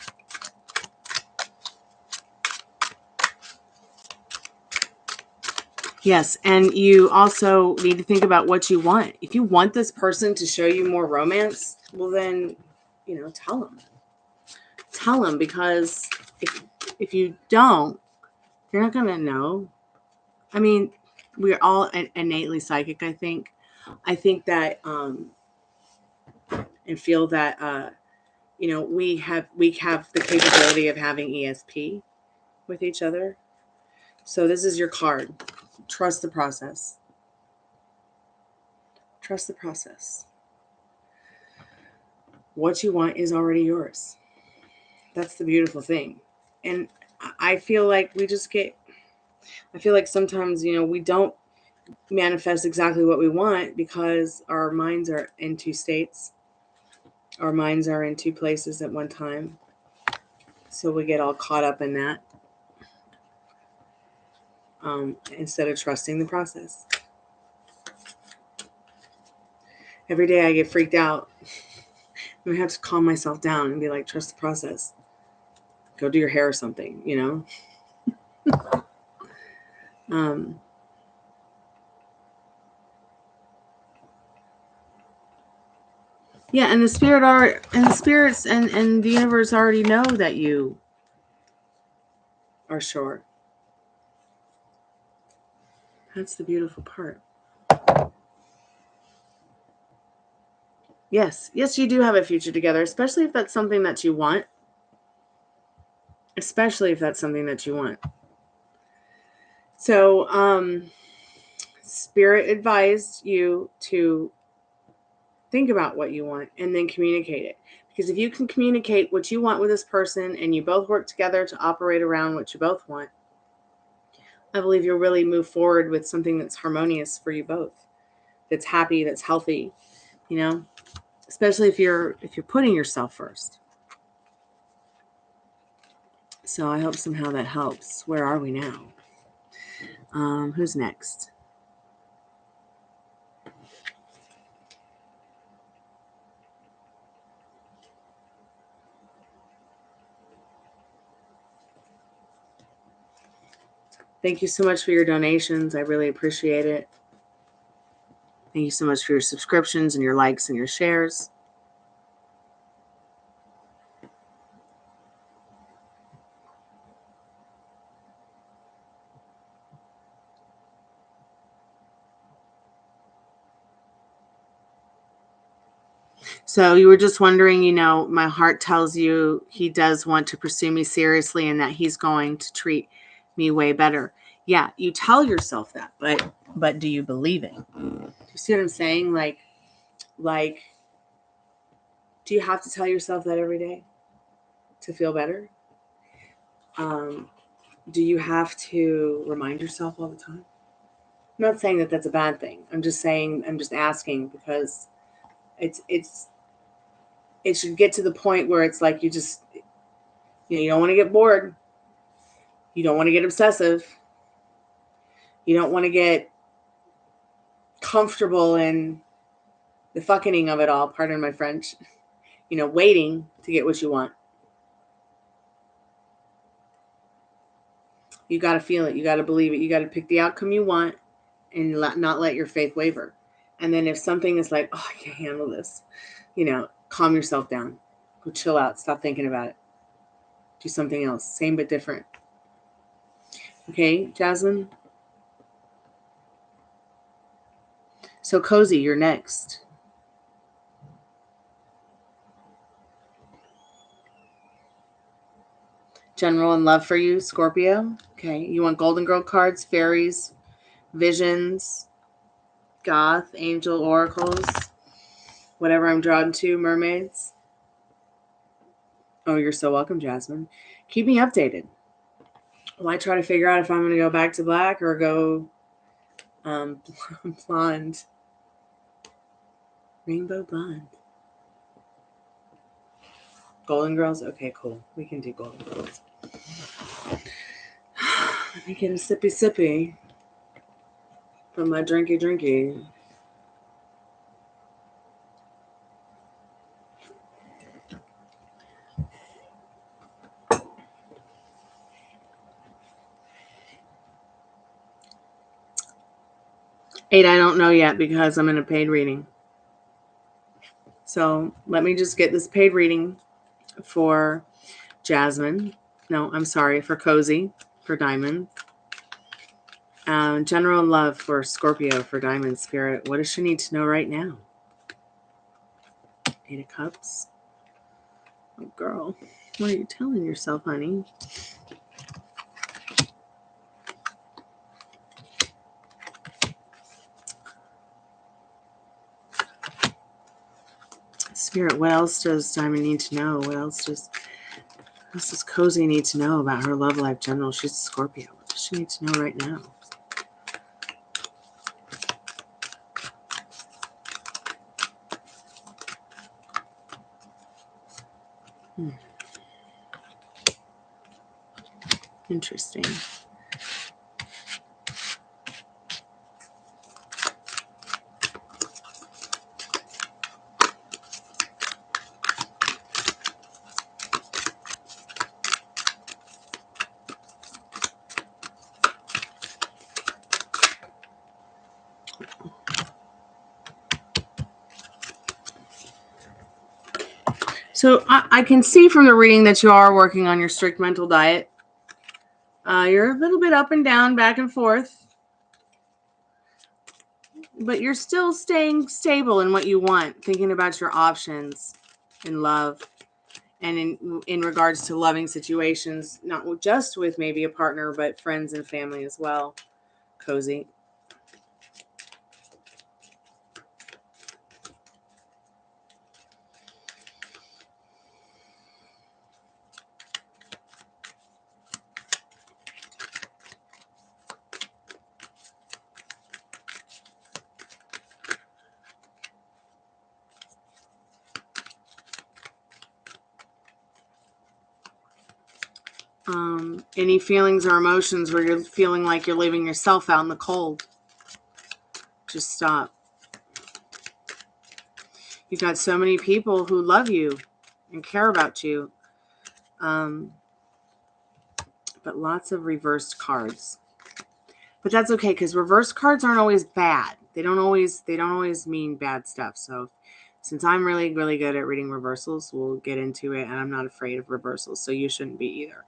Yes, and you also need to think about what you want. If you want this person to show you more romance, well then, tell them. Tell them, because if you don't, you're not going to know. I mean, we're all innately psychic, I think. I think that, and feel that, we have the capability of having ESP with each other. So this is your card. Trust the process. Trust the process. What you want is already yours. That's the beautiful thing. And I feel like I feel like sometimes, we don't manifest exactly what we want because our minds are in two states. Our minds are in two places at one time. So we get all caught up in that instead of trusting the process. Every day I get freaked out. I have to calm myself down and be like, trust the process. Go do your hair or something, Yeah, and the spirits and the universe already know that you are sure. That's the beautiful part. Yes, you do have a future together, especially if that's something that you want. So, Spirit advised you to think about what you want and then communicate it. Because if you can communicate what you want with this person and you both work together to operate around what you both want, I believe you'll really move forward with something that's harmonious for you both, that's happy, that's healthy, especially if you're putting yourself first. So I hope somehow that helps. Where are we now? Who's next? Thank you so much for your donations. I really appreciate it. Thank you so much for your subscriptions and your likes and your shares. So you were just wondering, my heart tells you he does want to pursue me seriously and that he's going to treat me way better. Yeah, you tell yourself that, but do you believe it? Do you see what I'm saying? Like, do you have to tell yourself that every day to feel better? Do you have to remind yourself all the time? I'm not saying that that's a bad thing. I'm just asking because it should get to the point where it's like you just, you don't want to get bored. You don't want to get obsessive. You don't want to get comfortable in the fucking of it all, pardon my French, waiting to get what you want. You got to feel it. You got to believe it. You got to pick the outcome you want and not let your faith waver. And then if something is like, oh, I can't handle this, calm yourself down. Go chill out. Stop thinking about it. Do something else. Same but different. Okay, Jasmine? So, Cozy, you're next. General and love for you, Scorpio. Okay. You want Golden Girl cards, fairies, visions, goth, angel, oracles, whatever I'm drawn to, mermaids. Oh, you're so welcome, Jasmine. Keep me updated. Well, I try to figure out if I'm going to go back to black or go blonde. Rainbow blonde. Golden Girls? Okay, cool. We can do Golden Girls. Let me get a sippy from my drinky. Eight, I don't know yet because I'm in a paid reading. So let me just get this paid reading for Jasmine. No, I'm sorry, for Cozy, for Diamond. General love for Scorpio, for Diamond Spirit. What does she need to know right now? Eight of Cups. Oh, girl. What are you telling yourself, honey? Spirit, what else does Diamond need to know? What else does Cozy need to know about her love life general? She's a Scorpio. What does she need to know right now? Interesting. So I can see from the reading that you are working on your strict mental diet. You're a little bit up and down, back and forth. But you're still staying stable in what you want, thinking about your options in love and in regards to loving situations, not just with maybe a partner, but friends and family as well. Cozy. Any feelings or emotions where you're feeling like you're leaving yourself out in the cold, just stop. You've got so many people who love you and care about you, but lots of reversed cards. But that's okay, because reverse cards aren't always bad. They don't always mean bad stuff. So since I'm really, really good at reading reversals, we'll get into it, and I'm not afraid of reversals, so you shouldn't be either.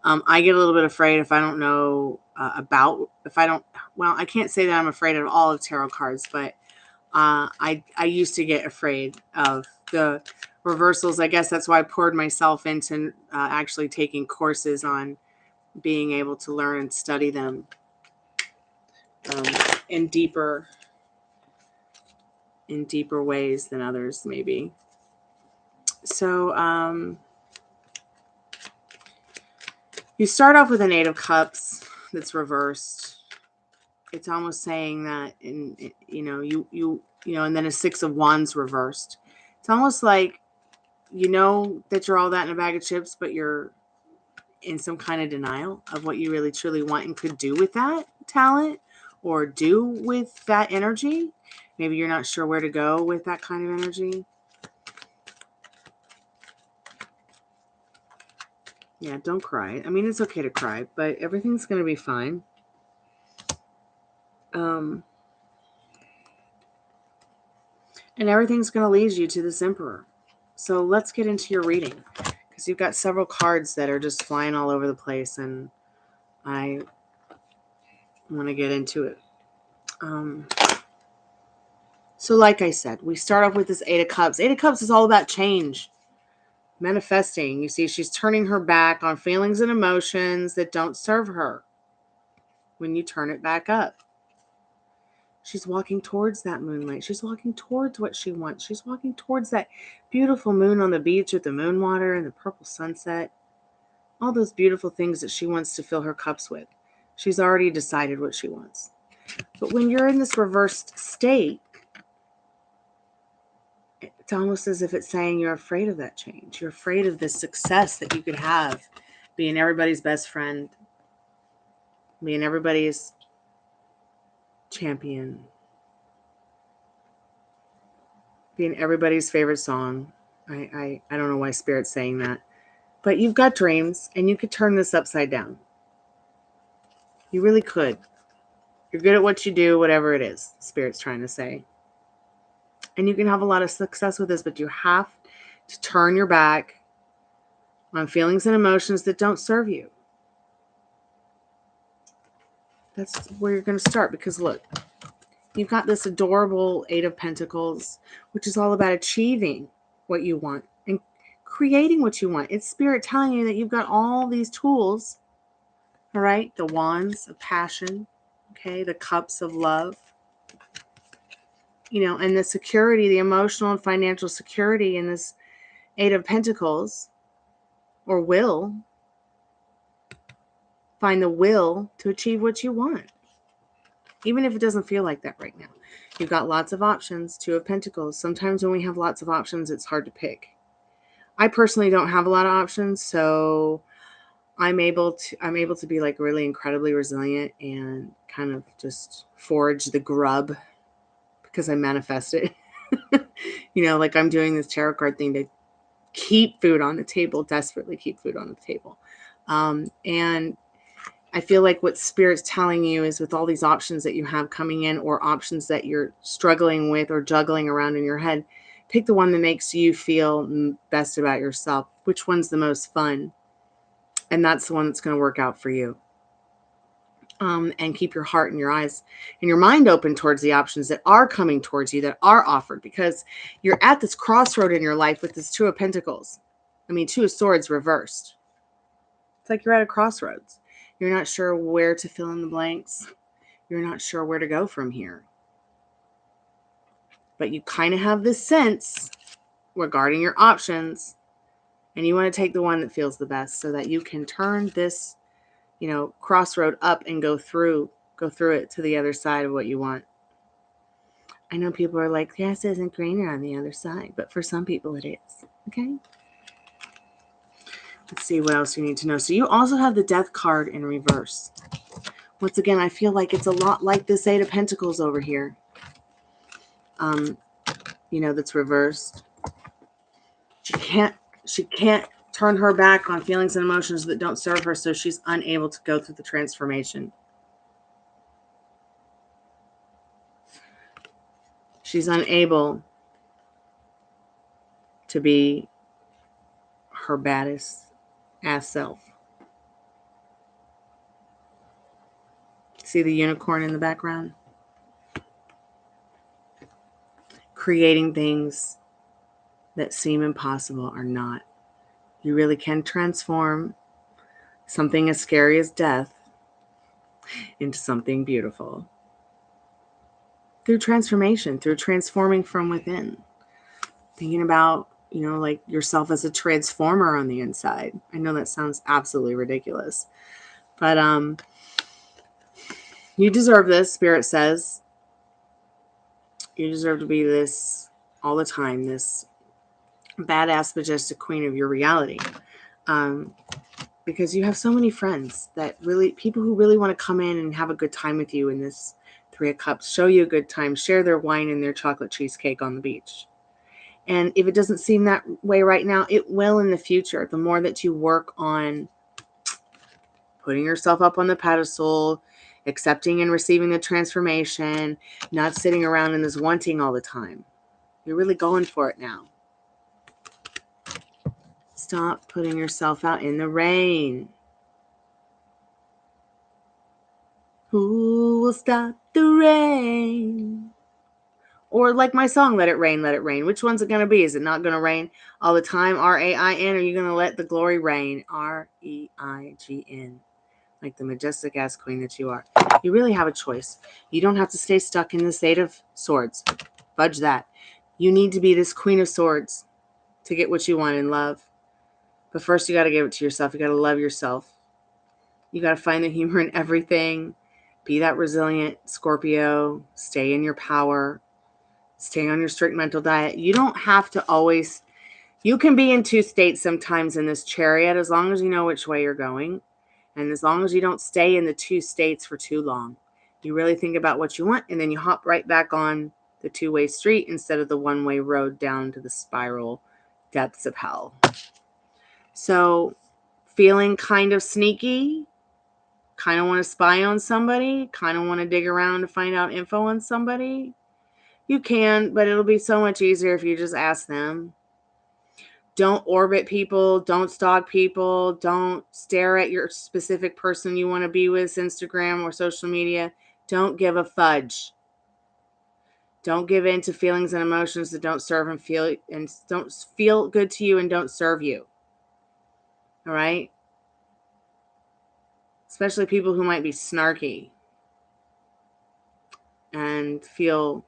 I get a little bit afraid if I don't know I can't say that I'm afraid of all of tarot cards, but I used to get afraid of the reversals. I guess that's why I poured myself into actually taking courses on being able to learn and study them in deeper ways than others, maybe. So you start off with an Eight of Cups that's reversed. It's almost saying that and then a Six of Wands reversed. It's almost like that you're all that in a bag of chips, but you're in some kind of denial of what you really truly want and could do with that talent or do with that energy. Maybe you're not sure where to go with that kind of energy. Yeah, don't cry. I mean, it's okay to cry, but everything's going to be fine. And everything's going to lead you to this Emperor. So let's get into your reading, because you've got several cards that are just flying all over the place, and I want to get into it. So like I said, we start off with this Eight of Cups. Eight of Cups is all about change. manifesting. You see, she's turning her back on feelings and emotions that don't serve her. When you turn it back up, she's walking towards that moonlight. She's walking towards what she wants. She's walking towards that beautiful moon on the beach with the moon water and the purple sunset. All those beautiful things that she wants to fill her cups with. She's already decided what she wants. But when you're in this reversed state, it's almost as if it's saying you're afraid of that change. You're afraid of the success that you could have, being everybody's best friend, being everybody's champion, being everybody's favorite song. I don't know why Spirit's saying that. But you've got dreams, and you could turn this upside down. You really could. You're good at what you do, whatever it is, Spirit's trying to say. And you can have a lot of success with this, but you have to turn your back on feelings and emotions that don't serve you. That's where you're going to start, because look, you've got this adorable Eight of Pentacles, which is all about achieving what you want and creating what you want. It's Spirit telling you that you've got all these tools, all right? The Wands of Passion, okay? The Cups of Love, you know, and the security, the emotional and financial security in this Eight of Pentacles, or will find the will to achieve what you want. Even if it doesn't feel like that right now. You've got lots of options. Two of Pentacles. Sometimes when we have lots of options, it's hard to pick. I personally don't have a lot of options, so I'm able to be like really incredibly resilient and kind of just forage the grub because I manifest it. You know, like I'm doing this tarot card thing to keep food on the table, desperately keep food on the table. And I feel like what Spirit's telling you is, with all these options that you have coming in, or options that you're struggling with or juggling around in your head, pick the one that makes you feel best about yourself. Which one's the most fun? And that's the one that's going to work out for you. And keep your heart and your eyes and your mind open towards the options that are coming towards you, that are offered, because you're at this crossroad in your life with this Two of Pentacles. I mean, Two of Swords reversed. It's like you're at a crossroads. You're not sure where to fill in the blanks. You're not sure where to go from here. But you kind of have this sense regarding your options, and you want to take the one that feels the best so that you can turn this, you know, crossroad up and go through it to the other side of what you want. I know people are like, grass isn't greener on the other side, but for some people it is. Okay? Let's see what else you need to know. So you also have the Death card in reverse. Once again, I feel like it's a lot like this Eight of Pentacles over here. You know, that's reversed. She can't turn her back on feelings and emotions that don't serve her, so she's unable to go through the transformation. She's unable to be her baddest ass self. See the unicorn in the background? Creating things that seem impossible are not. You really can transform something as scary as death into something beautiful. Through transformation, through transforming from within. Thinking about, you know, like yourself as a transformer on the inside. I know that sounds absolutely ridiculous. But you deserve this, Spirit says. You deserve to be this all the time, this badass, majestic queen of your reality. Because you have so many friends that really, people who really want to come in and have a good time with you in this Three of Cups, show you a good time, share their wine and their chocolate cheesecake on the beach. And if it doesn't seem that way right now, it will in the future. The more that you work on putting yourself up on the pedestal, accepting and receiving the transformation, not sitting around in this wanting all the time. You're really going for it now. Stop putting yourself out in the rain. Who will stop the rain? Or like my song, Let It Rain, Let It Rain. Which one's it going to be? Is it not going to rain all the time? R-A-I-N. Or are you going to let the glory reign? R-E-I-G-N. Like the majestic ass queen that you are. You really have a choice. You don't have to stay stuck in this Eight of Swords. Fudge that. You need to be this Queen of Swords to get what you want in love. But first you got to give it to yourself. You got to love yourself. You got to find the humor in everything. Be that resilient Scorpio. Stay in your power. Stay on your strict mental diet. You don't have to always, you can be in two states sometimes in this Chariot as long as you know which way you're going. And as long as you don't stay in the two states for too long. You really think about what you want and then you hop right back on the two-way street instead of the one-way road down to the spiral depths of hell. So feeling kind of sneaky, kind of want to spy on somebody, kind of want to dig around to find out info on somebody, you can, but it'll be so much easier if you just ask them. Don't orbit people. Don't stalk people. Don't stare at your specific person you want to be with, Instagram or social media. Don't give a fudge. Don't give in to feelings and emotions that don't serve and don't feel good to you and don't serve you. All right? Especially people who might be snarky and feel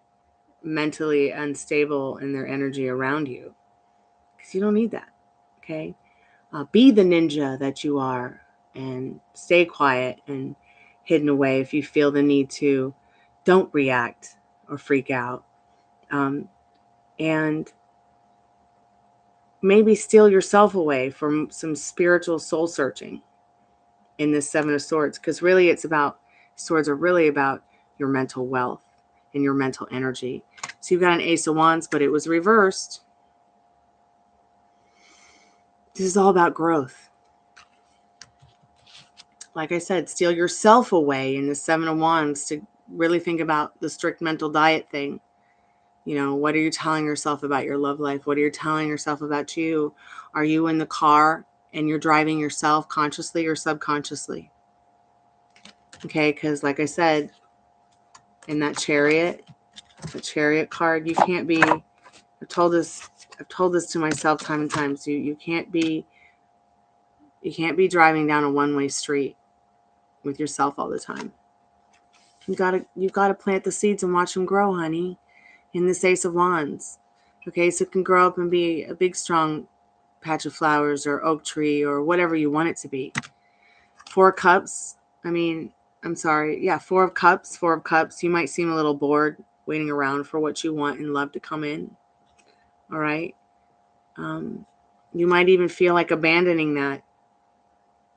mentally unstable in their energy around you. Because you don't need that. Okay? Be the ninja that you are and stay quiet and hidden away if you feel the need to. Don't react or freak out. And maybe steal yourself away from some spiritual soul searching in this Seven of Swords, because really swords are really about your mental wealth and your mental energy. So you've got an Ace of Wands, but it was reversed. This is all about growth. Like I said, steal yourself away in the Seven of Wands to really think about the strict mental diet thing. You know, what are you telling yourself about your love life? What are you telling yourself about you? Are you in the car and you're driving yourself consciously or subconsciously? Okay, because like I said, in that Chariot, the Chariot card, you can't be, I've told this to myself time and time. So you can't be driving down a one-way street with yourself all the time. You gotta plant the seeds and watch them grow, honey. In this Ace of Wands. Okay, so it can grow up and be a big, strong patch of flowers or oak tree or whatever you want it to be. Four of Cups. Yeah, Four of Cups. Four of Cups. You might seem a little bored waiting around for what you want in love to come in. All right. You might even feel like abandoning that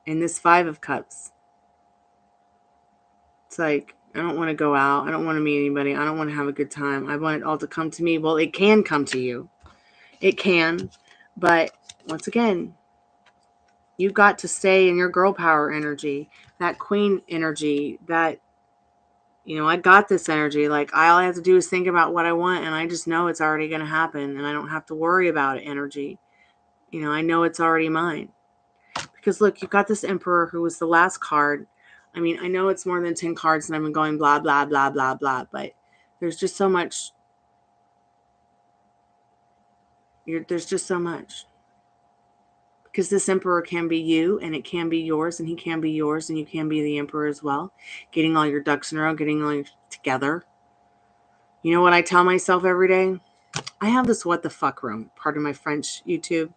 in this Five of Cups. It's like, I don't want to go out. I don't want to meet anybody. I don't want to have a good time. I want it all to come to me. Well, it can come to you. It can. But once again, you've got to stay in your girl power energy, that queen energy, that, I got this energy. Like, all I have to do is think about what I want, and I just know it's already going to happen, and I don't have to worry about it energy. I know it's already mine. Because, look, you've got this Emperor who was the last card. I know it's more than 10 cards and I've been going blah, blah, blah, blah, blah, but there's just so much. There's just so much. Because this Emperor can be you and it can be yours and he can be yours and you can be the Emperor as well. Getting all your ducks in a row, getting all your together. You know what I tell myself every day? I have this what the fuck room, pardon my French YouTube.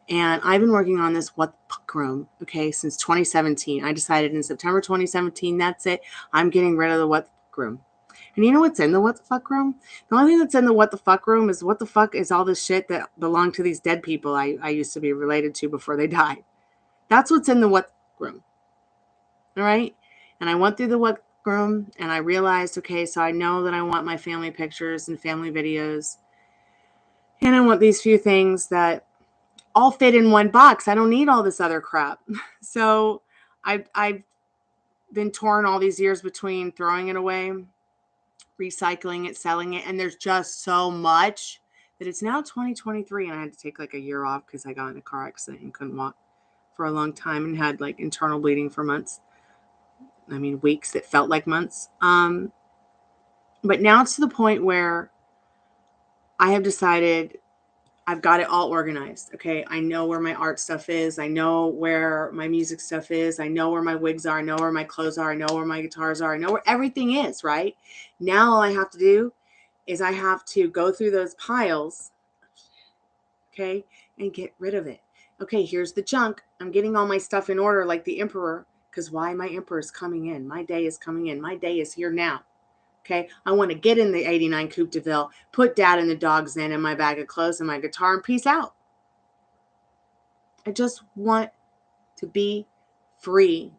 And I've been working on this what the fuck room, okay, since 2017. I decided in September 2017, that's it. I'm getting rid of the what the fuck room. And you know what's in the what the fuck room? The only thing that's in the what the fuck room is what the fuck is all this shit that belonged to these dead people I used to be related to before they died. That's what's in the what the fuck room. All right? And I went through the what the fuck room and I realized, okay, so I know that I want my family pictures and family videos. And I want these few things that all fit in one box. I don't need all this other crap. So I've been torn all these years between throwing it away, recycling it, selling it. And there's just so much that it's now 2023. And I had to take like a year off because I got in a car accident and couldn't walk for a long time and had like internal bleeding for months. Weeks that felt like months. But now it's to the point where I have decided I've got it all organized. Okay. I know where my art stuff is. I know where my music stuff is. I know where my wigs are. I know where my clothes are. I know where my guitars are. I know where everything is, right? Now all I have to do is I have to go through those piles, okay, and get rid of it. Okay, here's the junk. I'm getting all my stuff in order like the emperor, because why? My emperor is coming in. My day is coming in. My day is here now. Okay, I want to get in the 89 Coupe de Ville, put Dad and the dogs in and my bag of clothes and my guitar, and peace out. I just want to be free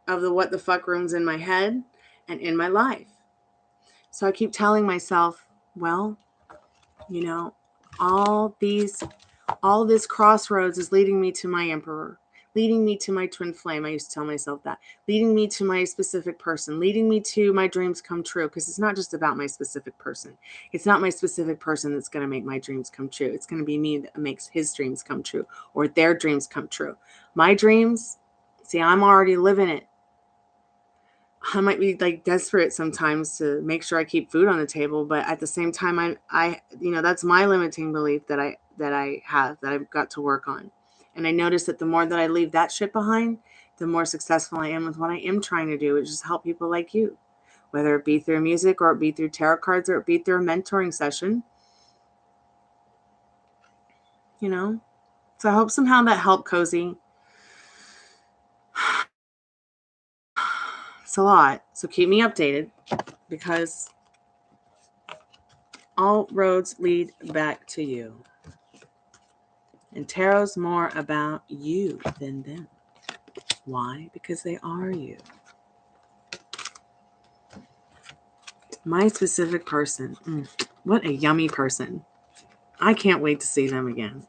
of the what the fuck rooms in my head and in my life. So I keep telling myself, well, you know, all this crossroads is leading me to my emperor, leading me to my twin flame. I used to tell myself that, leading me to my specific person, leading me to my dreams come true. Because it's not just about my specific person. It's not my specific person that's going to make my dreams come true. It's going to be me that makes his dreams come true, or their dreams come true. My dreams, see, I'm already living it. I might be like desperate sometimes to make sure I keep food on the table, but at the same time, I, that's my limiting belief that I have, that I've got to work on. And I notice that the more that I leave that shit behind, the more successful I am with what I am trying to do, which is help people like you, whether it be through music or it be through tarot cards or it be through a mentoring session, So I hope somehow that helped, Cozy. It's a lot. So keep me updated, because all roads lead back to you. And tarot's more about you than them. Why? Because they are you. My specific person. What a yummy person. I can't wait to see them again.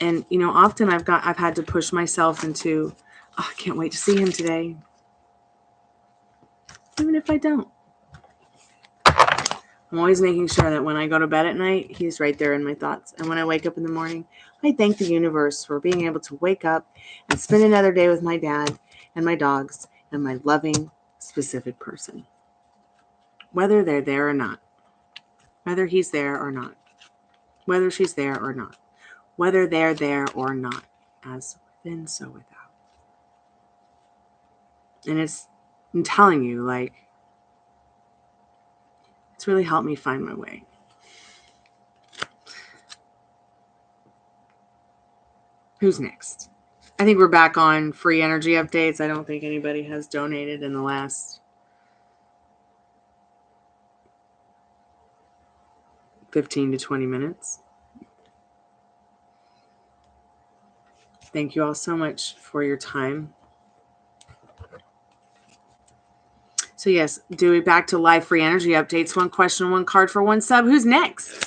And, often I've had to push myself into, I can't wait to see him today. Even if I don't. I'm always making sure that when I go to bed at night, he's right there in my thoughts. And when I wake up in the morning, I thank the universe for being able to wake up and spend another day with my dad and my dogs and my loving, specific person. Whether they're there or not. Whether he's there or not. Whether she's there or not. Whether they're there or not. As within, so without. And I'm telling you, it's really helped me find my way. Who's next? I think we're back on free energy updates. I don't think anybody has donated in the last 15 to 20 minutes. Thank you all so much for your time. So yes, doing back to live free energy updates. 1 question, 1 card for 1 sub. Who's next?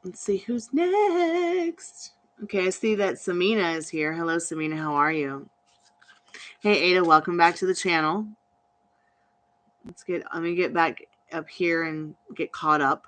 Let's see who's next. Okay, I see that Samina is here. Hello, Samina. How are you? Hey, Ada. Welcome back to the channel. Let me get back up here and get caught up.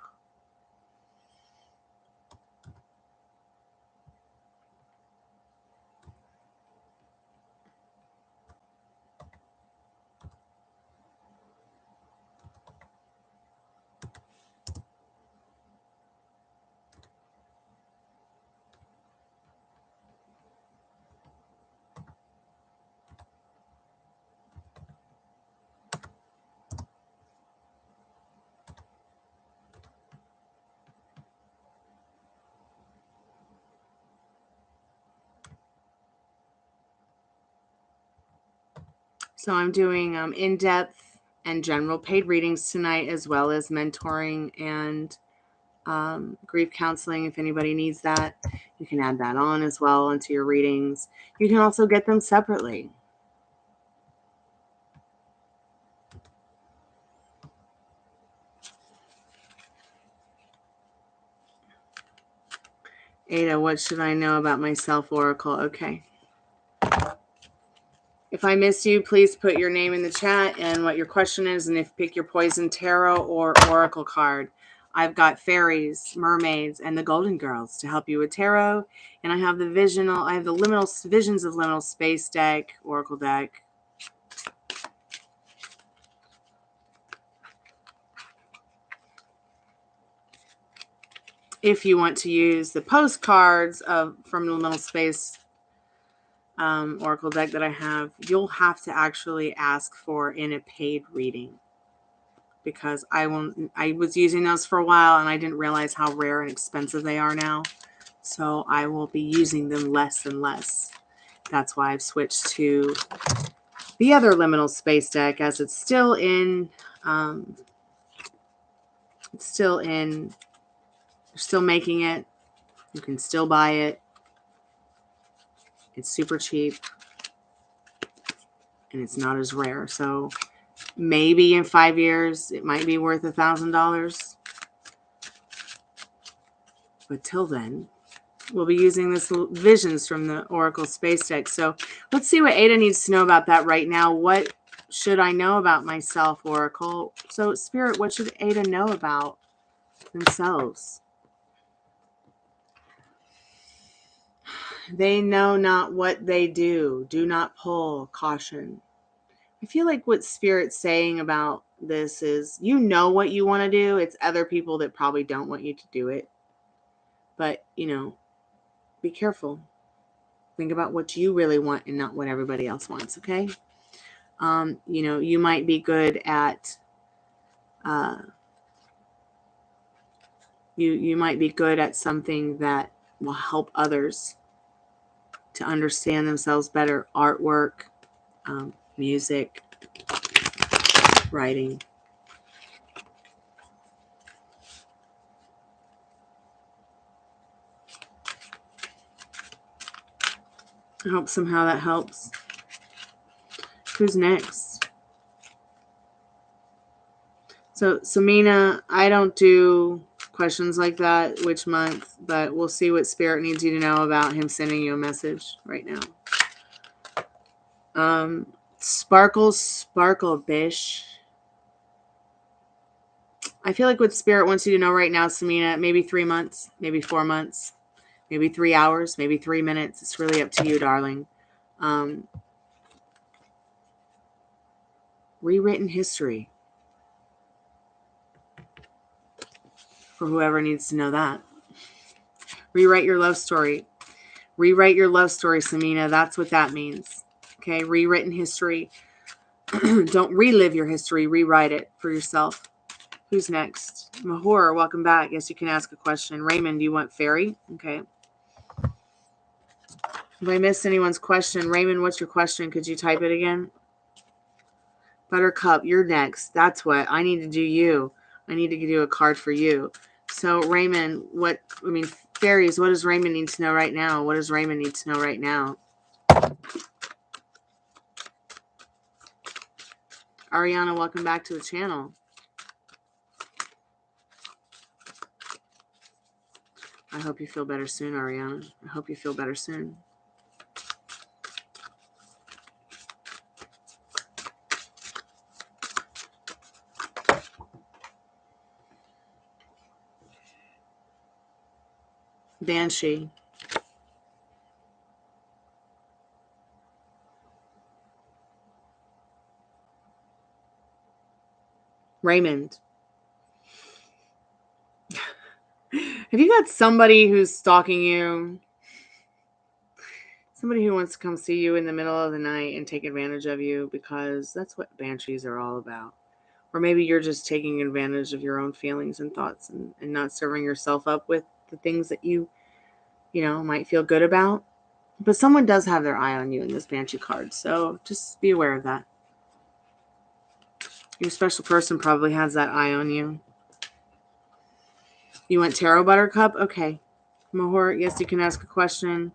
So I'm doing in-depth and general paid readings tonight, as well as mentoring and grief counseling. If anybody needs that, you can add that on as well into your readings. You can also get them separately. Ada, what should I know about myself, Oracle? Okay. If I missed you, please put your name in the chat and what your question is, and if pick your poison tarot or oracle card. I've got fairies, mermaids, and the golden girls to help you with tarot, and I have the liminal visions of liminal space deck, oracle deck. If you want to use the postcards from liminal space oracle deck that I have, you'll have to actually ask for in a paid reading, because I was using those for a while and I didn't realize how rare and expensive they are now. So I will be using them less and less. That's why I've switched to the other liminal space deck, as it's still in they're still making it. You can still buy it. It's super cheap. And it's not as rare. So maybe in 5 years, it might be worth $1,000. But till then, we'll be using this visions from the Oracle Space deck. So let's see what Ada needs to know about that right now. What should I know about myself, Oracle? So Spirit, what should Ada know about themselves? They know not what they do. Do not pull. Caution. I feel like what Spirit's saying about this is, you know what you want to do. It's other people that probably don't want you to do it. But, be careful. Think about what you really want and not what everybody else wants, okay? You might be good at you might be good at something that will help others to understand themselves better. Artwork, music, writing. I hope somehow that helps. Who's next? So, Samina, I don't do questions like that, which month, but we'll see what Spirit needs you to know about him sending you a message right now. Sparkle, bish. I feel like what Spirit wants you to know right now, Samina, maybe 3 months, maybe 4 months, maybe 3 hours, maybe 3 minutes. It's really up to you, darling. Rewritten history. For whoever needs to know that. Rewrite your love story. Rewrite your love story, Samina. That's what that means. Okay, rewritten history. Don't relive your history. Rewrite it for yourself. Who's next? Mahor, welcome back. Yes, you can ask a question. Raymond, do you want fairy? Okay. If I missed anyone's question, Raymond, what's your question? Could you type it again? Buttercup, you're next. That's what I need to do. You. I need to do a card for you. So Raymond, fairies, what does Raymond need to know right now? What does Raymond need to know right now? Ariana, welcome back to the channel. I hope you feel better soon, Ariana. I hope you feel better soon. Banshee. Raymond. Have you got somebody who's stalking you? Somebody who wants to come see you in the middle of the night and take advantage of you, because that's what banshees are all about. Or maybe you're just taking advantage of your own feelings and thoughts and not serving yourself up with the things that you might feel good about. But someone does have their eye on you in this Banshee card, so just be aware of that. Your special person probably has that eye on you. You want tarot, Buttercup? Okay. Mahor, yes, you can ask a question.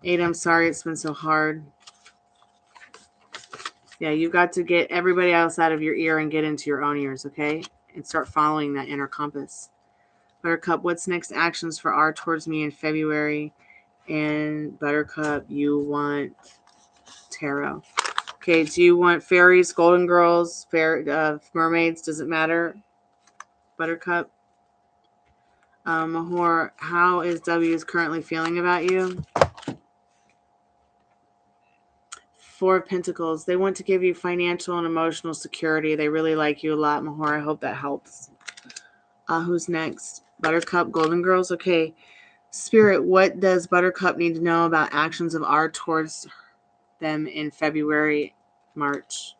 Ada, I'm sorry it's been so hard. Yeah, you've got to get everybody else out of your ear and get into your own ears, okay? And start following that inner compass. Buttercup, what's next actions for R towards me in February? And Buttercup, you want tarot. Okay, do you want fairies, golden girls, mermaids? Does it matter? Buttercup. Mahor, how is W's currently feeling about you? Four of Pentacles. They want to give you financial and emotional security. They really like you a lot, Mahor. I hope that helps. Who's next? Buttercup, golden girls. Okay. Spirit, what does Buttercup need to know about actions of R towards them in February, March?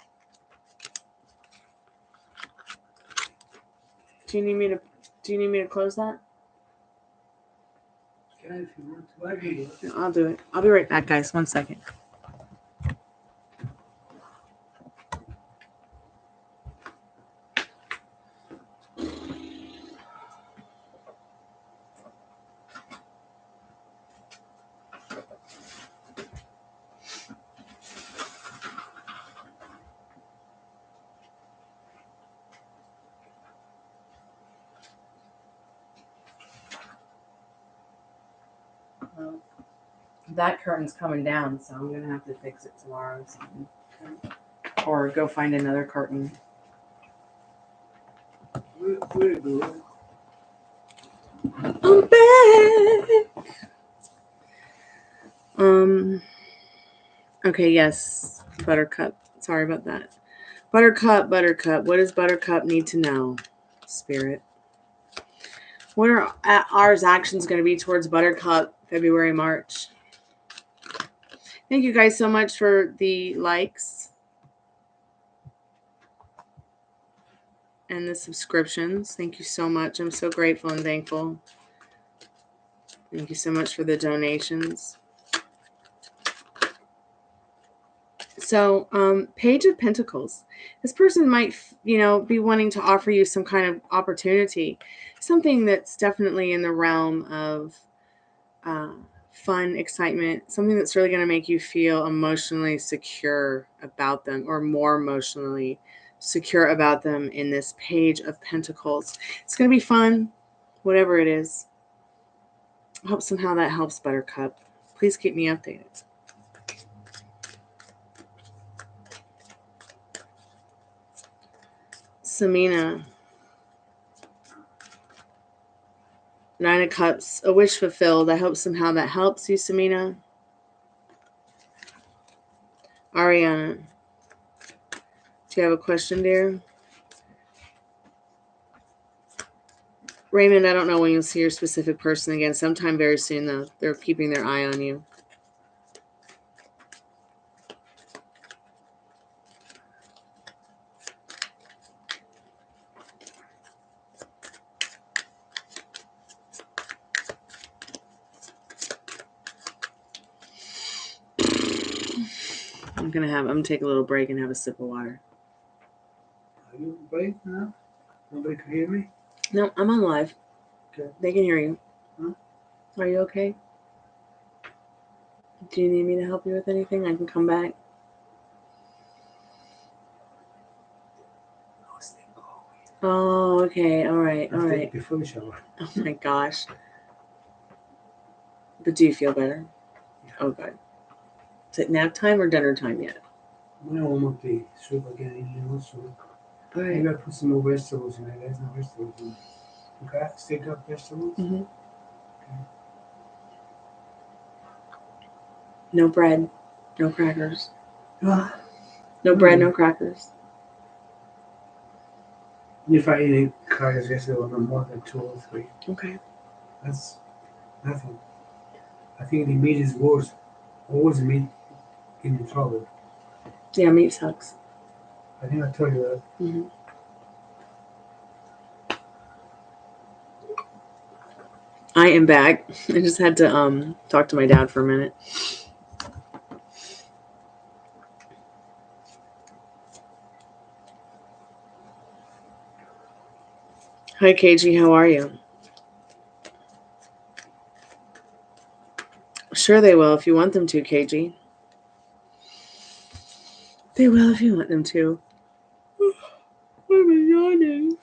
Do you need me to close that? Yeah, if you want to, I can do it. No, I'll do it. I'll be right back, guys. 1 second. Well, that curtain's coming down, so I'm gonna have to fix it tomorrow or something. Or go find another curtain. We're good. I'm back. Okay, yes, Buttercup. Sorry about that. Buttercup. What does Buttercup need to know? Spirit. What are R's actions going to be towards Buttercup February, March? Thank you guys so much for the likes and the subscriptions. Thank you so much. I'm so grateful and thankful. Thank you so much for the donations. So, Page of Pentacles. This person might, be wanting to offer you some kind of opportunity, something that's definitely in the realm of fun, excitement, something that's really going to make you feel emotionally secure about them, or more emotionally secure about them in this Page of Pentacles. It's going to be fun, whatever it is. I hope somehow that helps, Buttercup. Please keep me updated. Samina. 9 of Cups, a wish fulfilled. I hope somehow that helps you, Samina. Ariana, do you have a question, dear? Raymond, I don't know when you'll see your specific person again. Sometime very soon, though. They're keeping their eye on you. I'm gonna take a little break and have a sip of water. Are you break now? Nobody can hear me? No, I'm on live. Okay. They can hear you. Huh? Are you okay? Do you need me to help you with anything? I can come back. Oh, okay. All right. All right. Before the shower. Oh my gosh. But do you feel better? Yeah. Oh, good. Is it nap time or dinner time yet? I'm gonna warm up the soup again, so All right. maybe I put some more vegetables in it. There's no vegetables in it. Okay, stick up vegetables. Mm-hmm. Okay. No bread, no crackers. Ah, No bread, no crackers. if I eat crackers yesterday, no more than 2 or 3. Okay. That's nothing. I think the meat is worse. Always meat in trouble. Yeah, meat sucks. I think I told you that. Mm-hmm. I am back. I just had to talk to my dad for a minute. Hi, KG. How are you? Sure, they will if you want them to, KG. They will if you want them to. I'm yawning.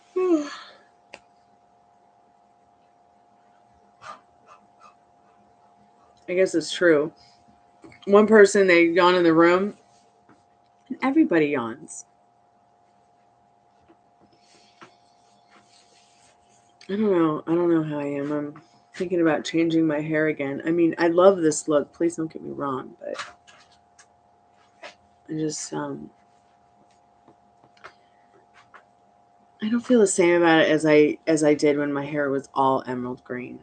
I guess it's true. One person, they yawn in the room, and everybody yawns. I don't know. I don't know how I am. I'm thinking about changing my hair again. I mean, I love this look. Please don't get me wrong, but I just I don't feel the same about it as I did when my hair was all emerald green.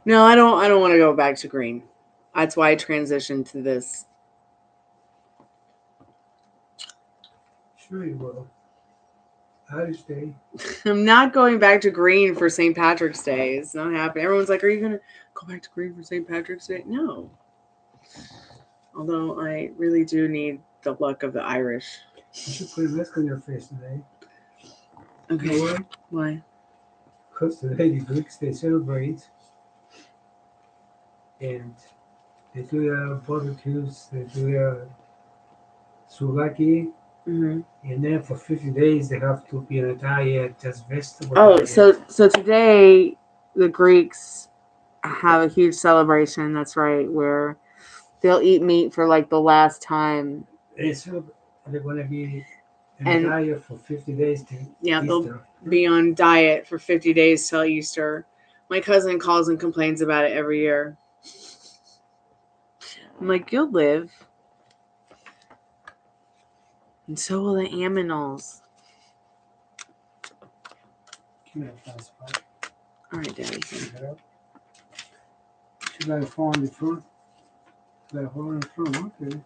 No, I don't want to go back to green. That's why I transitioned to this. Sure you will. Irish Day. I'm not going back to green for St. Patrick's Day. It's not happening. Everyone's like, "Are you gonna go back to green for St. Patrick's Day?" No. Although I really do need the luck of the Irish. You should put a mask on your face today. Okay. You know why? Why? Because today the Greeks they celebrate and they do their barbecues, they do their souvlaki, Mm-hmm. and then for 50 days they have to be on a diet, just vegetable Oh, diet. so today the Greeks have a huge celebration. That's right, where they'll eat meat for like the last time. They're going to be on a And diet for 50 days to yeah, they'll Easter. be on diet for 50 days till Easter. My cousin calls and complains about it every year. I'm like, you'll live. And so will the aminals. Give me that fast spot. All right, Daddy. Pick it up. She got a hole in the front. Got a hole in the front. Okay.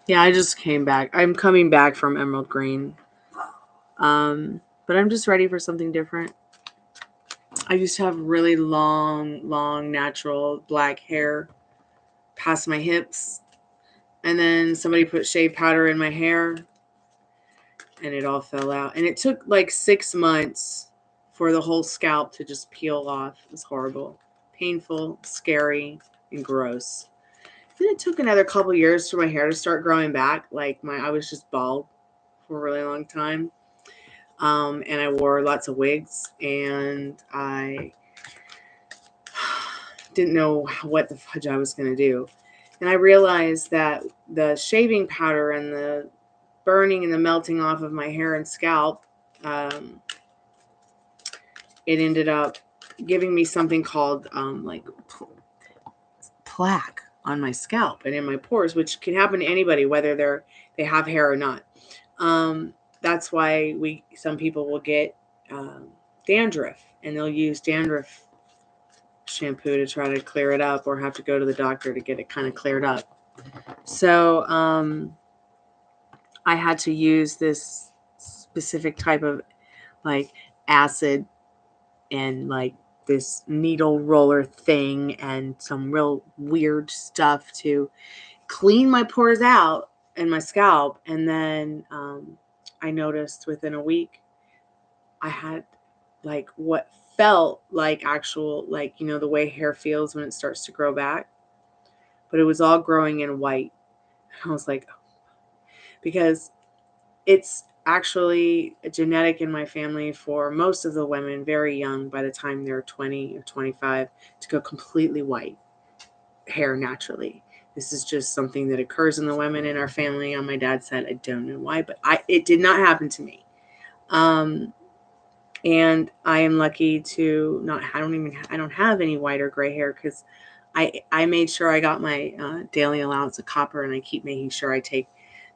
Yeah, I just came back. I'm coming back from Emerald Green. But I'm just ready for something different. I used to have really long, natural black hair past my hips. And then somebody put shea powder in my hair and it all fell out. And it took like 6 months for the whole scalp to just peel off. It was horrible, painful, scary, and gross. Then it took another couple years for my hair to start growing back. Like I was just bald for a really long time. And I wore lots of wigs, and I didn't know what the fudge I was going to do. And I realized that the shaving powder and the burning and the melting off of my hair and scalp, it ended up giving me something called like plaque on my scalp and in my pores, which can happen to anybody, whether they have hair or not. That's why some people will get dandruff, and they'll use dandruff shampoo to try to clear it up, or have to go to the doctor to get it kind of cleared up. So I had to use this specific type of like acid and like this needle roller thing and some real weird stuff to clean my pores out and my scalp. And then I noticed within a week I had like what felt like actual, like, you know, the way hair feels when it starts to grow back, but it was all growing in white. I was like, because it's actually genetic in my family for most of the women very young, by the time they're 20 or 25, to go completely white hair naturally. This is just something that occurs in the women in our family on my dad's side. I don't know why, but it did not happen to me. And I am lucky to not, I don't have any white or gray hair, because I made sure I got my daily allowance of copper, and I keep making sure I take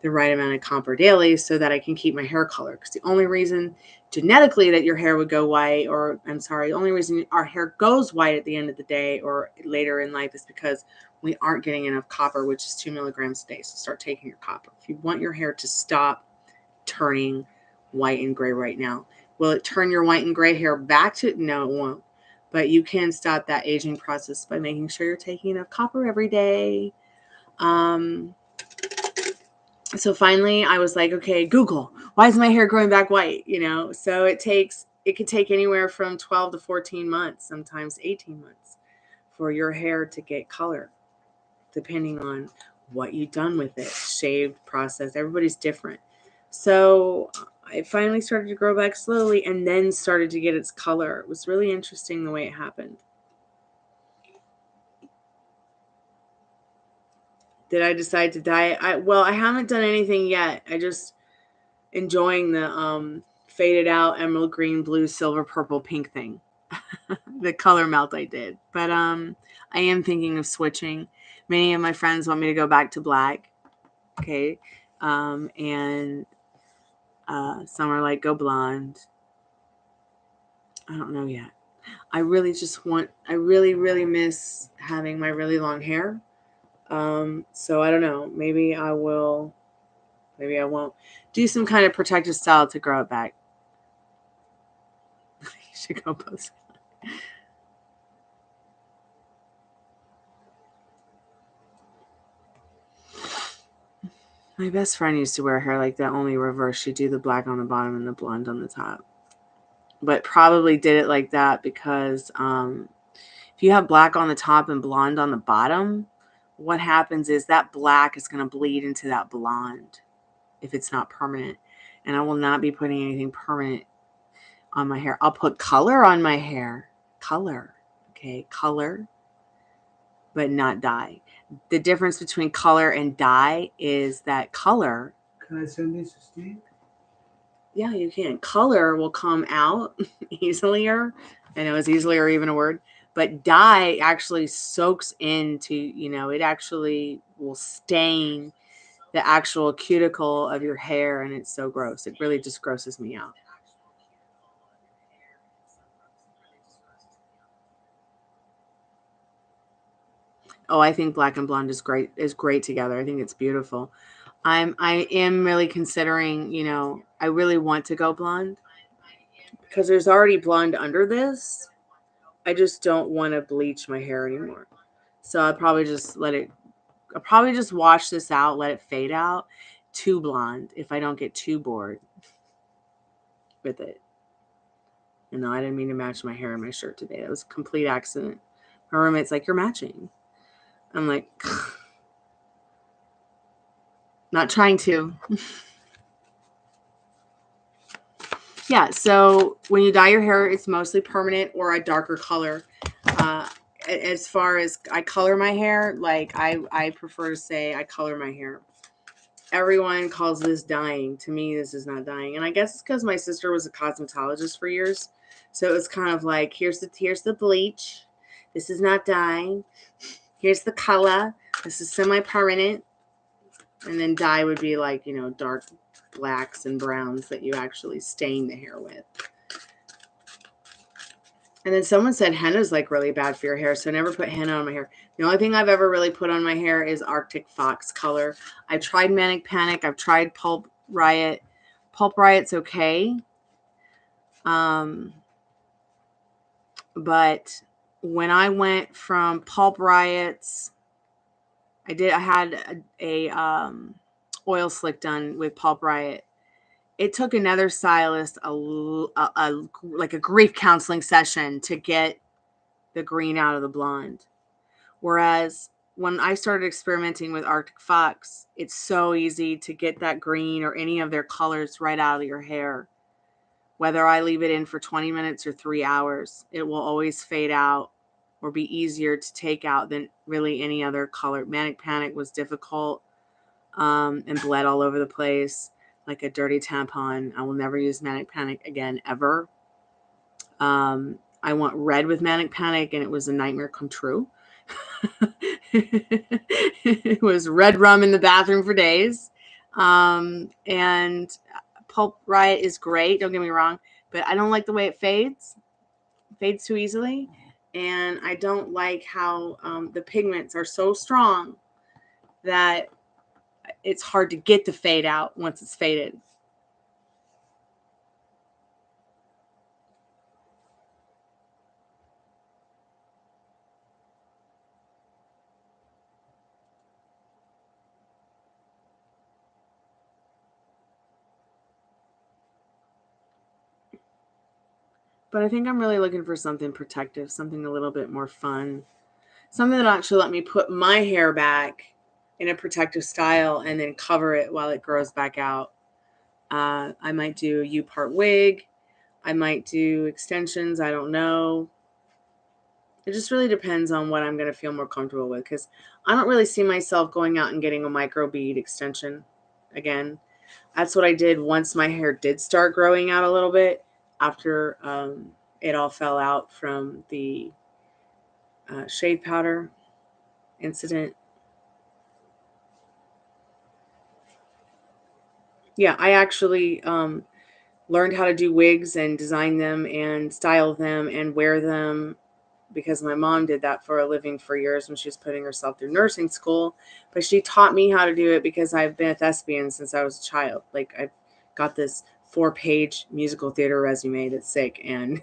the right amount of copper daily so that I can keep my hair color. Because the only reason genetically that your hair would go white, or the only reason our hair goes white at the end of the day or later in life, is because we aren't getting enough copper, which is 2 milligrams a day. So start taking your copper. If you want your hair to stop turning white and gray right now, will it turn your white and gray hair back to? No, it won't. But you can stop that aging process by making sure you're taking enough copper every day. So finally I was like, okay, Google, why is my hair growing back white? You know, so it could take anywhere from 12 to 14 months, sometimes 18 months, for your hair to get color, depending on what you've done with it, shaved, processed. Everybody's different. So it finally started to grow back slowly and then started to get its color. It was really interesting the way it happened. Did I decide to dye it? Well, I haven't done anything yet. I just enjoying the faded out emerald green, blue, silver, purple, pink thing. The color melt I did. But I am thinking of switching. Many of my friends want me to go back to black. Okay. And some are like, go blonde. I don't know yet. I really really miss having my really long hair. So I don't know. Maybe I will, maybe I won't do some kind of protective style to grow it back. You should go post. My best friend used to wear hair like that, only reverse. She'd do the black on the bottom and the blonde on the top. But probably did it like that because if you have black on the top and blonde on the bottom, what happens is that black is going to bleed into that blonde if it's not permanent. And I will not be putting anything permanent on my hair. I'll put color on my hair. Color. Okay, color, but not dye. The difference between color and dye is that color. Can I send this to Steve? Yeah, you can. Color will come out easier. I know it's easier even a word. But dye actually soaks into, it actually will stain the actual cuticle of your hair, and it's so gross. It really just grosses me out. Oh, I think black and blonde is great together. I think it's beautiful. I am really considering, I really want to go blonde because there's already blonde under this. I just don't want to bleach my hair anymore. So I'll probably just wash this out, let it fade out to blonde if I don't get too bored with it. And no, I didn't mean to match my hair and my shirt today. That was a complete accident. My roommate's like, you're matching. I'm like, not trying to. Yeah, so when you dye your hair, it's mostly permanent or a darker color. As far as I color my hair, like I prefer to say I color my hair. Everyone calls this dyeing. To me, this is not dyeing. And I guess it's because my sister was a cosmetologist for years. So it was kind of like, here's the bleach. This is not dyeing. Here's the color. This is semi-permanent. And then dye would be like, dark blacks and browns that you actually stain the hair with. And then someone said henna is like really bad for your hair, so never put henna on my hair. The only thing I've ever really put on my hair is Arctic Fox color. I've tried Manic Panic. I've tried Pulp Riot. Pulp Riot's okay. But when I went from Pulp Riots, I had a oil slick done with Pulp Riot. It took another stylist like a grief counseling session to get the green out of the blonde. Whereas when I started experimenting with Arctic Fox, it's so easy to get that green or any of their colors right out of your hair. Whether I leave it in for 20 minutes or 3 hours, it will always fade out or be easier to take out than really any other color. Manic Panic was difficult and bled all over the place like a dirty tampon. I will never use Manic Panic again, ever. I went red with Manic Panic, and it was a nightmare come true. It was red rum in the bathroom for days. And Pulp Riot is great, don't get me wrong, but I don't like the way it fades. It fades too easily. And I don't like how the pigments are so strong that it's hard to get the fade out once it's faded. But I think I'm really looking for something protective, something a little bit more fun. Something that actually let me put my hair back in a protective style and then cover it while it grows back out. I might do a U-part wig. I might do extensions. I don't know. It just really depends on what I'm going to feel more comfortable with, because I don't really see myself going out and getting a micro bead extension again. That's what I did once my hair did start growing out a little bit after it all fell out from the shade powder incident. Yeah, I actually learned how to do wigs and design them and style them and wear them because my mom did that for a living for years when she was putting herself through nursing school. But she taught me how to do it because I've been a thespian since I was a child. Like, I've got this 4-page musical theater resume that's sick. And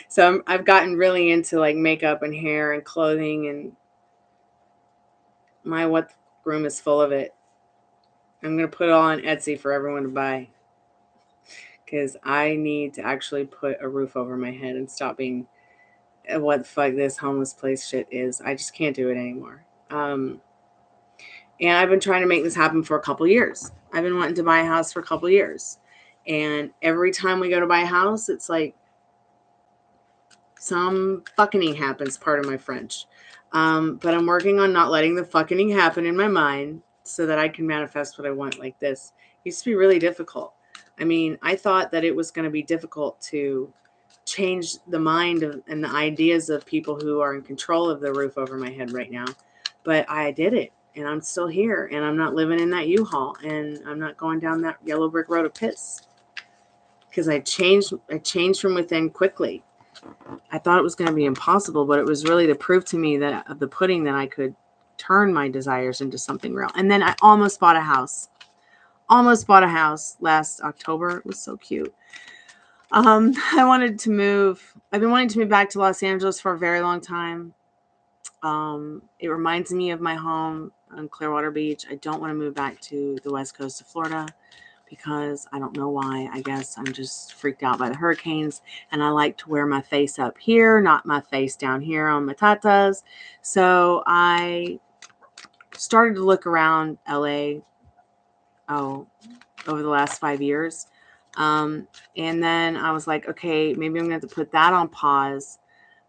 so I've gotten really into like makeup and hair and clothing, and my what room is full of it. I'm going to put it all on Etsy for everyone to buy, because I need to actually put a roof over my head and stop being what the fuck this homeless place shit is. I just can't do it anymore. And I've been trying to make this happen for a couple years. I've been wanting to buy a house for a couple years. And every time we go to buy a house, it's like some fucking happens, pardon my French. But I'm working on not letting the fucking happen in my mind so that I can manifest what I want like this. It used to be really difficult. I mean, I thought that it was going to be difficult to change the mind of, and the ideas of people who are in control of the roof over my head right now. But I did it, and I'm still here, and I'm not living in that U-Haul, and I'm not going down that yellow brick road of piss, because I changed from within quickly. I thought it was going to be impossible, but it was really the proof to me that of the pudding that I could turn my desires into something real. And then I almost bought a house. Almost bought a house last October. It was so cute. I wanted to move. I've been wanting to move back to Los Angeles for a very long time. It reminds me of my home on Clearwater Beach. I don't want to move back to the west coast of Florida because I don't know why. I guess I'm just freaked out by the hurricanes, and I like to wear my face up here, not my face down here on my tatas. So I started to look around LA over the last 5 years. And then I was like, okay, maybe I'm going to have to put that on pause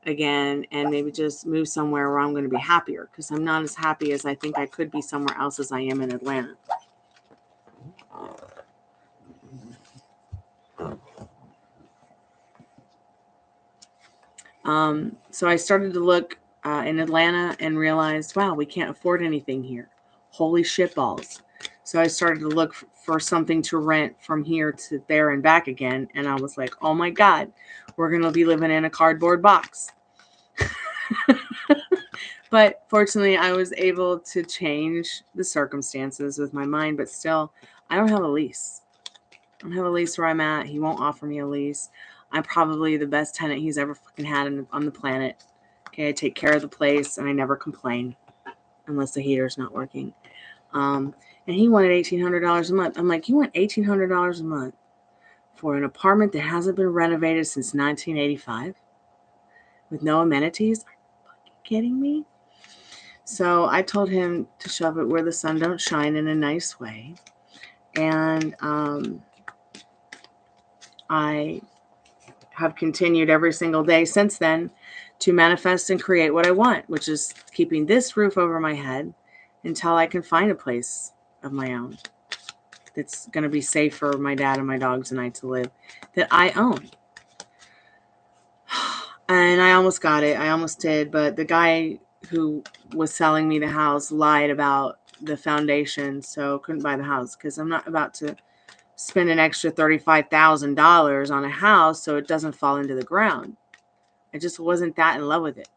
again and maybe just move somewhere where I'm going to be happier, because I'm not as happy as I think I could be somewhere else as I am in Atlanta. So I started to look in Atlanta and realized, wow, we can't afford anything here. Holy shitballs. So I started to look for something to rent from here to there and back again. And I was like, oh my God, we're going to be living in a cardboard box. But fortunately, I was able to change the circumstances with my mind, but still, I don't have a lease. I don't have a lease where I'm at. He won't offer me a lease. I'm probably the best tenant he's ever fucking had on the planet. Okay, I take care of the place and I never complain unless the heater's not working. And he wanted $1,800 a month. I'm like, you want $1,800 a month for an apartment that hasn't been renovated since 1985 with no amenities? Are you fucking kidding me? So I told him to shove it where the sun don't shine in a nice way. And I have continued every single day since then to manifest and create what I want, which is keeping this roof over my head until I can find a place of my own that's going to be safe for my dad and my dogs and I to live, that I own. And I almost got it. I almost did. But the guy who was selling me the house lied about the foundation, so couldn't buy the house, because I'm not about to spend an extra $35,000 on a house so it doesn't fall into the ground. I just wasn't that in love with it.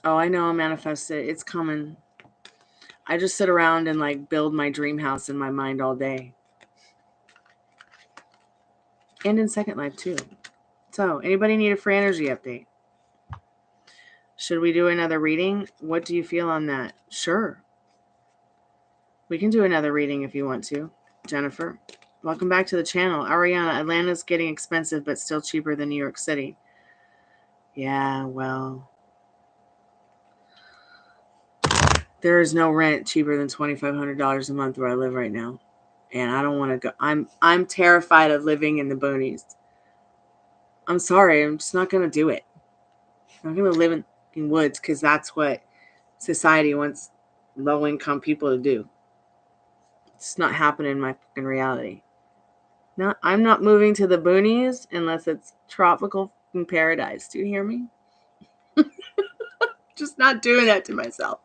Oh, I know, I manifested. It's coming. I just sit around and like build my dream house in my mind all day. And in Second Life too. So, anybody need a free energy update? Should we do another reading? What do you feel on that? Sure. We can do another reading if you want to. Jennifer, welcome back to the channel. Ariana, Atlanta's getting expensive but still cheaper than New York City. Yeah, well, there is no rent cheaper than $2,500 a month where I live right now. And I don't want to go. I'm terrified of living in the boonies. I'm sorry. I'm just not going to do it. I'm not going to live in woods because that's what society wants low-income people to do. It's not happening in reality. I'm not moving to the boonies unless it's tropical paradise. Do you hear me? Just not doing that to myself.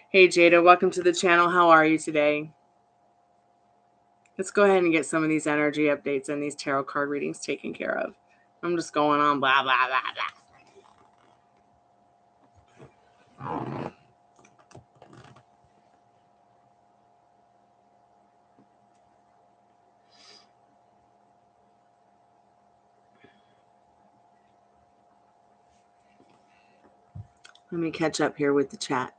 Hey, Jada, welcome to the channel. How are you today? Let's go ahead and get some of these energy updates and these tarot card readings taken care of. I'm just going on blah, blah, blah, blah. Let me catch up here with the chat.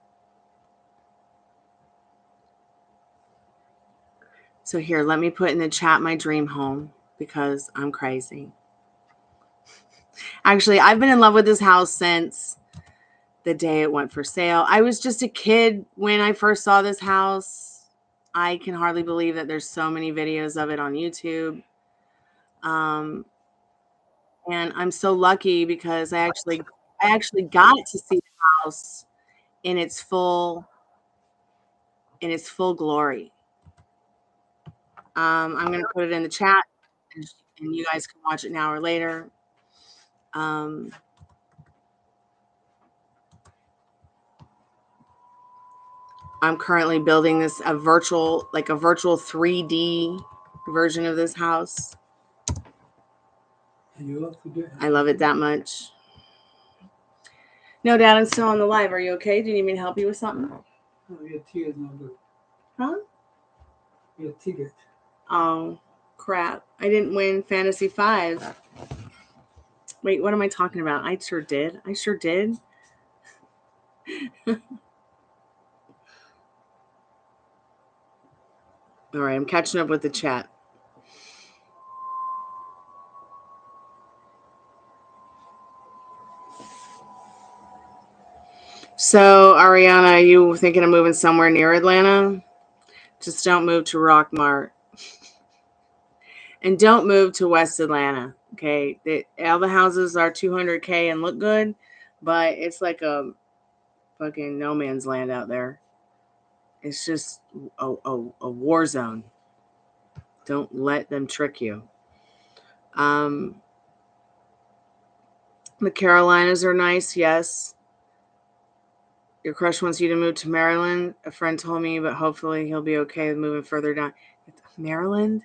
So here, let me put in the chat my dream home because I'm crazy. Actually, I've been in love with this house since the day it went for sale. I was just a kid when I first saw this house. I can hardly believe that there's so many videos of it on YouTube. And I'm so lucky because I actually got to see the house in its full glory. I'm going to put it in the chat and you guys can watch it now or later. I'm currently building a virtual 3D version of this house. I love it that much. No, Dad, I'm still on the live. Are you okay? Do you need me to help you with something? No, your tea is not good. Huh? Your ticket. Oh, crap. I didn't win Fantasy 5. Wait, what am I talking about? I sure did. All right, I'm catching up with the chat. So, Ariana, are you thinking of moving somewhere near Atlanta? Just don't move to Rockmart. And don't move to West Atlanta, okay? All the houses are $200K and look good, but it's like a fucking no man's land out there. It's just a war zone. Don't let them trick you. The Carolinas are nice, yes. Your crush wants you to move to Maryland. A friend told me, but hopefully he'll be okay with moving further down. Maryland?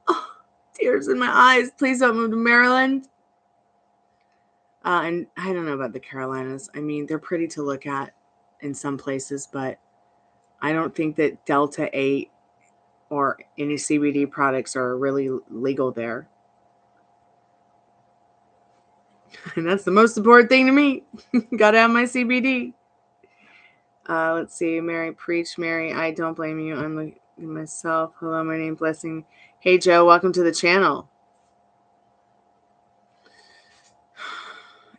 Oh, tears in my eyes. Please don't move to Maryland. And I don't know about the Carolinas. I mean, they're pretty to look at in some places, but I don't think that Delta 8 or any CBD products are really legal there. And that's the most important thing to me. Gotta have my CBD. Let's see. Mary, preach, Mary. I don't blame you. I'm myself. Hello, my name, Blessing. Hey, Joe. Welcome to the channel.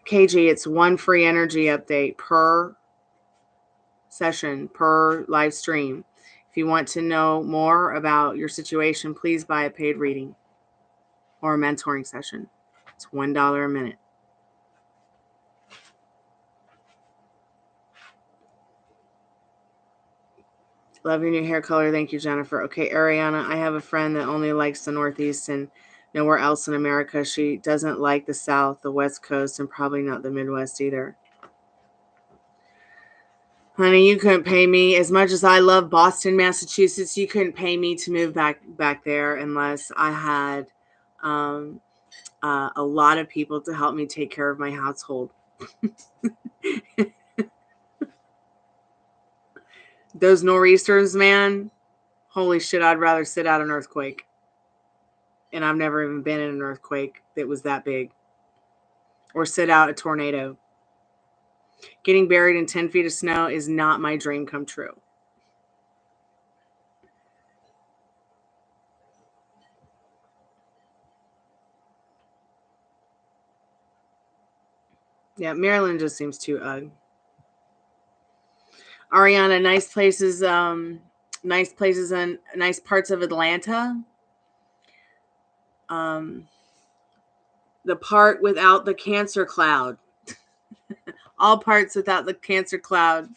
KG, it's one free energy update per session, per live stream. If you want to know more about your situation, please buy a paid reading or a mentoring session. It's $1 a minute. Love your new hair color. Thank you, Jennifer. Okay, Ariana, I have a friend that only likes the Northeast and nowhere else in America. She doesn't like the South, the West Coast, and probably not the Midwest either. Honey, you couldn't pay me. As much as I love Boston, Massachusetts, you couldn't pay me to move back there unless I had a lot of people to help me take care of my household. Those nor'easters, man, holy shit, I'd rather sit out an earthquake. And I've never even been in an earthquake that was that big. Or sit out a tornado. Getting buried in 10 feet of snow is not my dream come true. Yeah, Maryland just seems too ugh. Ariana, nice places and nice parts of Atlanta. The part without the cancer cloud. All parts without the cancer cloud.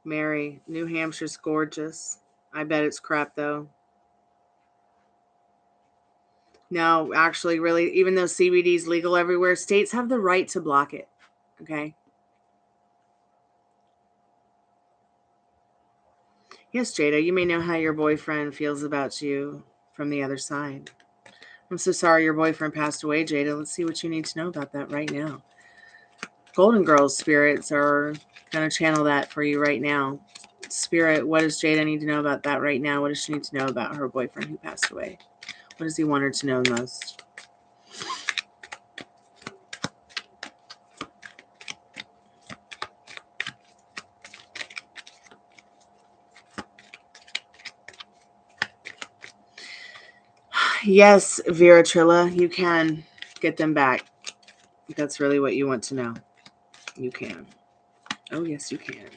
Mary, New Hampshire's gorgeous. I bet it's crap though. No, actually, really, even though CBD is legal everywhere, states have the right to block it. Okay. Yes, Jada, you may know how your boyfriend feels about you from the other side. I'm so sorry your boyfriend passed away, Jada. Let's see what you need to know about that right now. Golden Girls spirits are going to channel that for you right now. Spirit, what does Jada need to know about that right now? What does she need to know about her boyfriend who passed away? What does he want her to know most? Yes, Vera Trilla, you can get them back. If that's really what you want to know. You can. Oh, yes, you can.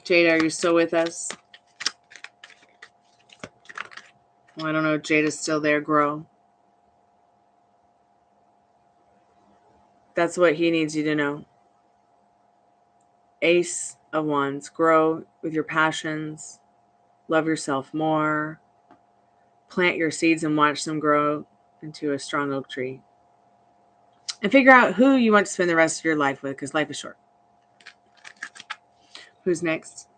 Jada, are you still with us? Well, I don't know if Jada's still there, grow. That's what he needs you to know. Ace of Wands, grow with your passions, love yourself more, plant your seeds and watch them grow into a strong oak tree. And figure out who you want to spend the rest of your life with, because life is short. Who's next?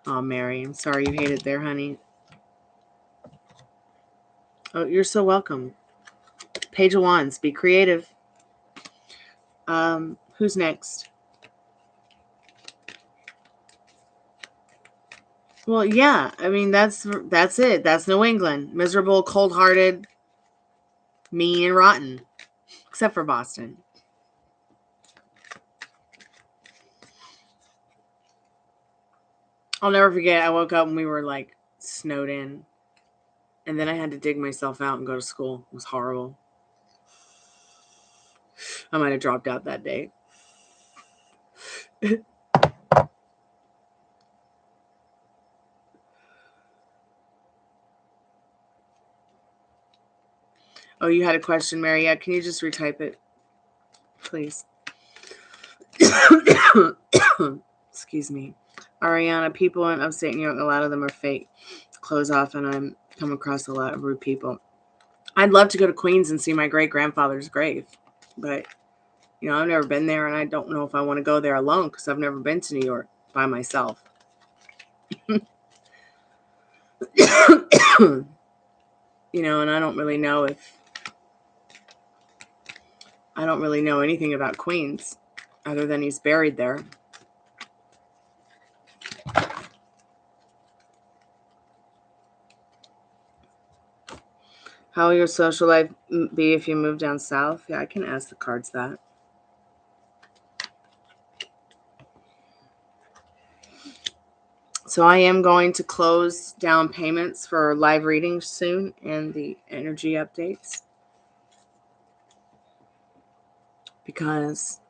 Oh, Mary, I'm sorry you hate it there, honey. Oh, you're so welcome. Page of Wands, be creative. Who's next? Well, yeah, I mean that's it. That's New England. Miserable, cold-hearted, mean, and rotten. Except for Boston. I'll never forget, I woke up and we were like snowed in. And then I had to dig myself out and go to school. It was horrible. I might have dropped out that day. Oh, you had a question, Mary? Yeah, can you just retype it? Please. Excuse me. Ariana, people in upstate New York, a lot of them are fake. Close off, and I'm come across a lot of rude people. I'd love to go to Queens and see my great-grandfather's grave. But, you know, I've never been there, and I don't know if I want to go there alone because I've never been to New York by myself. You know, and I don't really know anything about Queens other than he's buried there. How will your social life be if you move down south? Yeah, I can ask the cards that. So I am going to close down payments for live readings soon and the energy updates. Because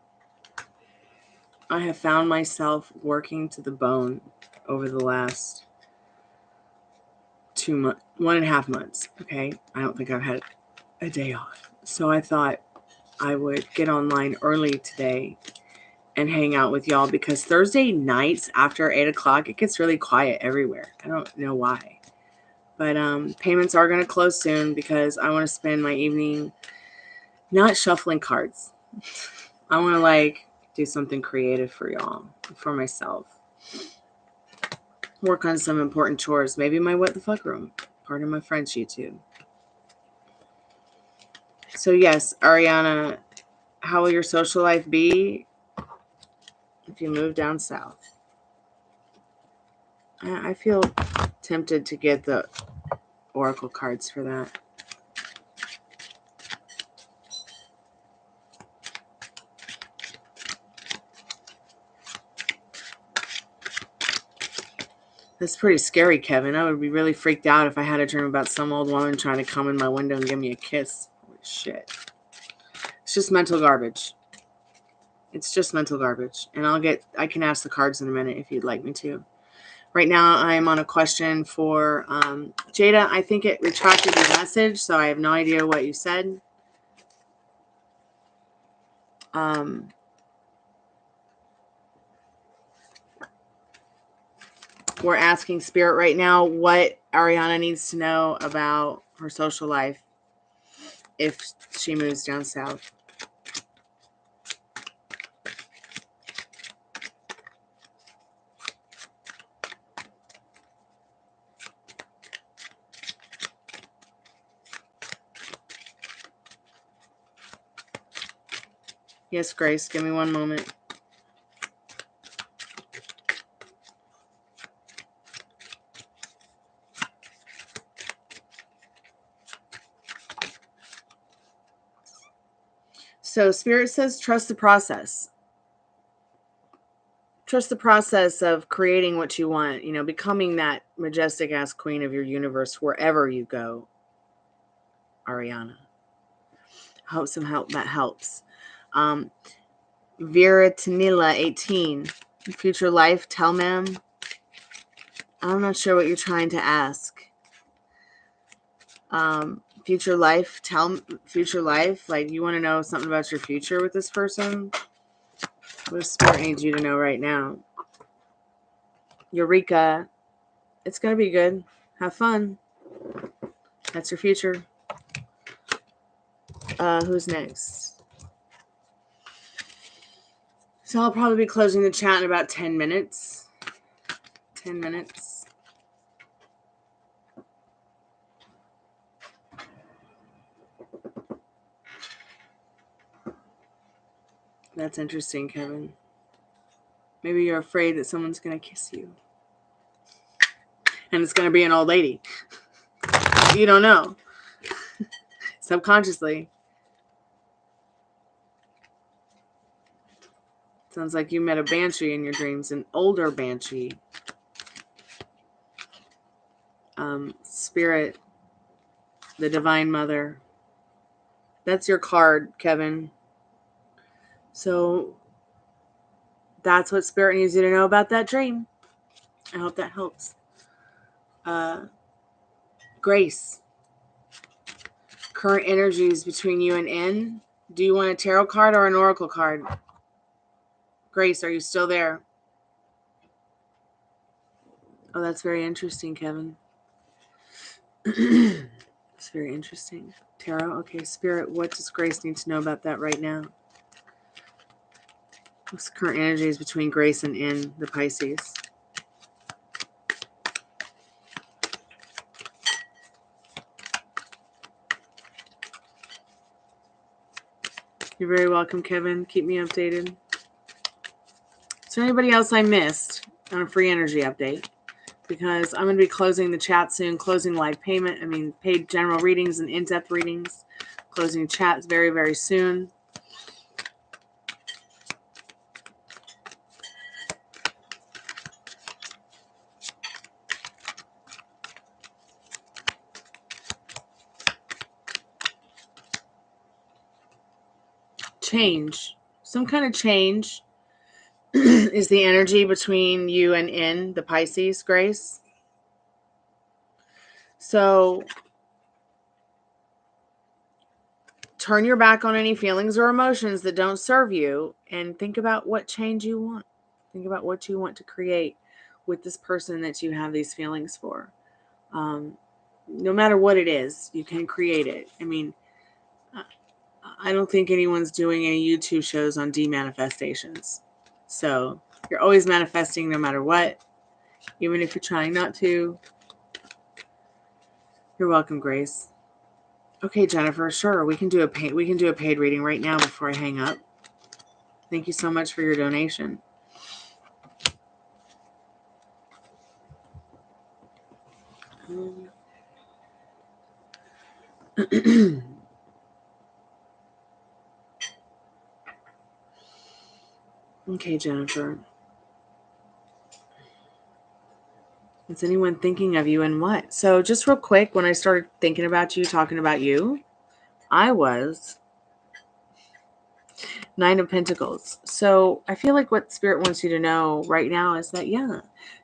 I have found myself working to the bone over the last 1.5 months. Okay. I don't think I've had a day off. So I thought I would get online early today and hang out with y'all because Thursday nights after 8 o'clock, it gets really quiet everywhere. I don't know why. But payments are going to close soon because I want to spend my evening not shuffling cards. I want to do something creative for y'all, for myself. Work on some important chores. Maybe my what the fuck room. Part of my French YouTube. So yes, Ariana, how will your social life be if you move down south? I feel tempted to get the oracle cards for that. That's pretty scary, Kevin. I would be really freaked out if I had a dream about some old woman trying to come in my window and give me a kiss. Holy shit. It's just mental garbage. It's just mental garbage. And I can ask the cards in a minute if you'd like me to. Right now, I'm on a question for Jada. I think it retracted your message, so I have no idea what you said. We're asking Spirit right now what Ariana needs to know about her social life if she moves down south. Yes, Grace, give me one moment. So Spirit says trust the process. Trust the process of creating what you want, becoming that majestic ass queen of your universe wherever you go, Ariana. Hope that helps. Vera Tanila, 18. Future life, tell ma'am. I'm not sure what you're trying to ask. Future life, future life. Like, you want to know something about your future with this person? What does Spirit need you to know right now? Eureka. It's going to be good. Have fun. That's your future. Who's next? So I'll probably be closing the chat in about 10 minutes. 10 minutes. That's interesting, Kevin. Maybe you're afraid that someone's going to kiss you. And it's going to be an old lady. You don't know. Subconsciously. Sounds like you met a banshee in your dreams, an older banshee. Spirit, the Divine Mother. That's your card, Kevin. So that's what Spirit needs you to know about that dream. I hope that helps. Grace. Current energies between you and N. Do you want a tarot card or an oracle card? Grace, are you still there? Oh, that's very interesting, Kevin. It's very interesting. Tarot, okay. Spirit, what does Grace need to know about that right now? What's the current energies between Grace and N, the Pisces? You're very welcome, Kevin. Keep me updated. Is there anybody else I missed on a free energy update? Because I'm going to be closing the chat soon, closing live paid general readings and in-depth readings, closing chats very, very soon. Change. Some kind of change is the energy between you and N, the Pisces, Grace. So turn your back on any feelings or emotions that don't serve you and think about what change you want. Think about what you want to create with this person that you have these feelings for. No matter what it is, you can create it. I don't think anyone's doing any YouTube shows on demanifestations. So you're always manifesting no matter what, even if you're trying not to. You're welcome, Grace. Okay, Jennifer, sure. We can do a paid reading right now before I hang up. Thank you so much for your donation. Okay, Jennifer. Is anyone thinking of you and what? So just real quick, when I started thinking about you, talking about you, I was 9 of Pentacles. So I feel like what Spirit wants you to know right now is that, yeah,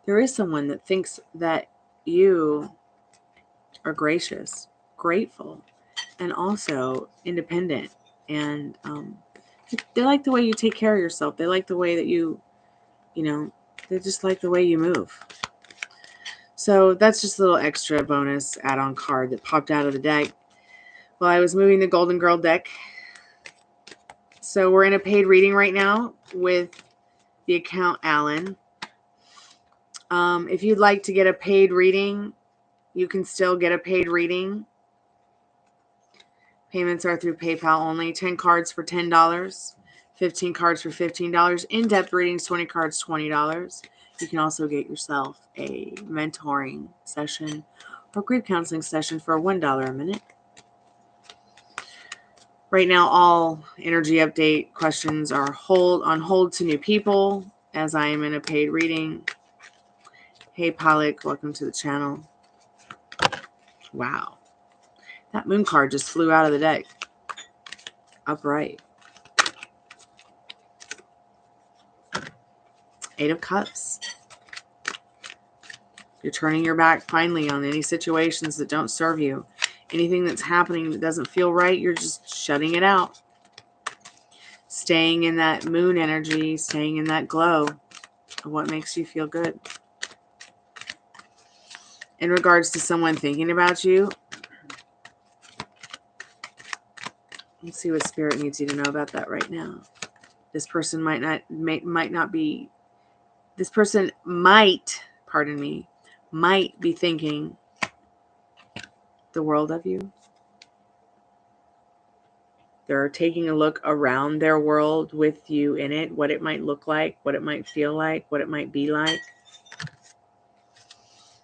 there is someone that thinks that you are gracious, grateful, and also independent. And they like the way you take care of yourself. They like the way that you know, they just like the way you move. So that's just a little extra bonus add-on card that popped out of the deck while I was moving the Golden Girl deck. So we're in a paid reading right now with the account Alan. If you'd like to get a paid reading, you can still get a paid reading. Payments are through PayPal only. 10 cards for $10. 15 cards for $15. In-depth readings, 20 cards, $20. You can also get yourself a mentoring session or grief counseling session for $1 a minute. Right now, all energy update questions are on hold to new people as I am in a paid reading. Hey, Pollock, welcome to the channel. Wow. That moon card just flew out of the deck. Upright. 8 of Cups. You're turning your back finally on any situations that don't serve you. Anything that's happening that doesn't feel right, you're just shutting it out. Staying in that moon energy, staying in that glow of what makes you feel good. In regards to someone thinking about you, let's see what Spirit needs you to know about that right now. This person might not be, this person might be thinking the world of you. They're taking a look around their world with you in it, what it might look like, what it might feel like, what it might be like.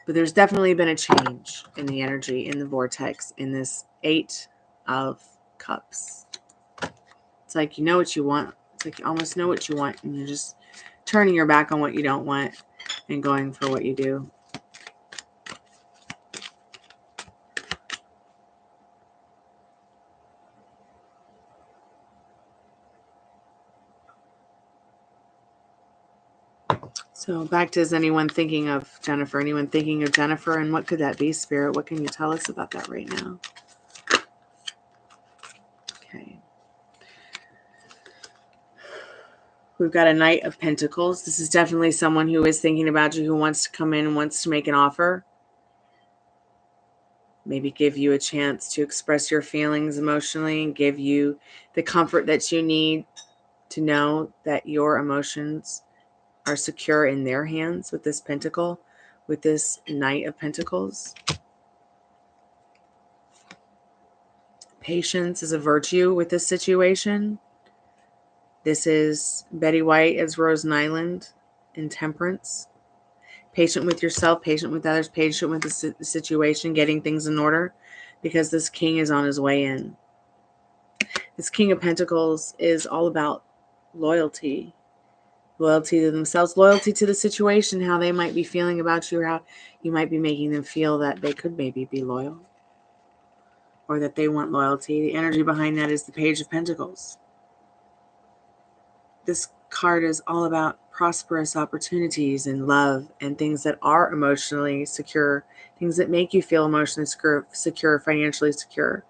But there's definitely been a change in the energy, in the vortex, in this 8 of Cups. It's like you know what you want. It's like you almost know what you want, and you're just turning your back on what you don't want and going for what you do. So back to, is anyone thinking of Jennifer? Anyone thinking of Jennifer? And what could that be, Spirit? What can you tell us about that right now? Okay. We've got a Knight of Pentacles. This is definitely someone who is thinking about you, who wants to come in and wants to make an offer. Maybe give you a chance to express your feelings emotionally and give you the comfort that you need to know that your emotions are secure in their hands with this pentacle, with this Knight of Pentacles. Patience is a virtue with this situation. This is Betty White as Rose Nyland in Temperance. Patient with yourself, patient with others, patient with the situation, getting things in order, because this king is on his way in. This King of Pentacles is all about loyalty. Loyalty to themselves, loyalty to the situation, how they might be feeling about you, or how you might be making them feel that they could maybe be loyal, or that they want loyalty. The energy behind that is the Page of Pentacles. This card is all about prosperous opportunities and love and things that are emotionally secure, things that make you feel emotionally secure, financially secure,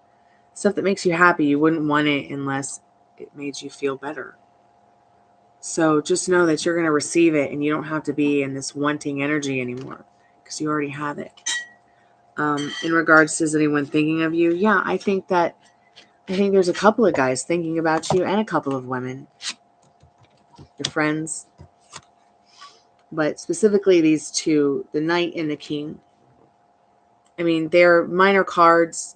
stuff that makes you happy. You wouldn't want it unless it made you feel better. So just know that you're going to receive it, and you don't have to be in this wanting energy anymore because you already have it. In regards to, is anyone thinking of you? Yeah, I think there's a couple of guys thinking about you and a couple of women. Your friends. But specifically these two, the Knight and the King. I mean, they're minor cards,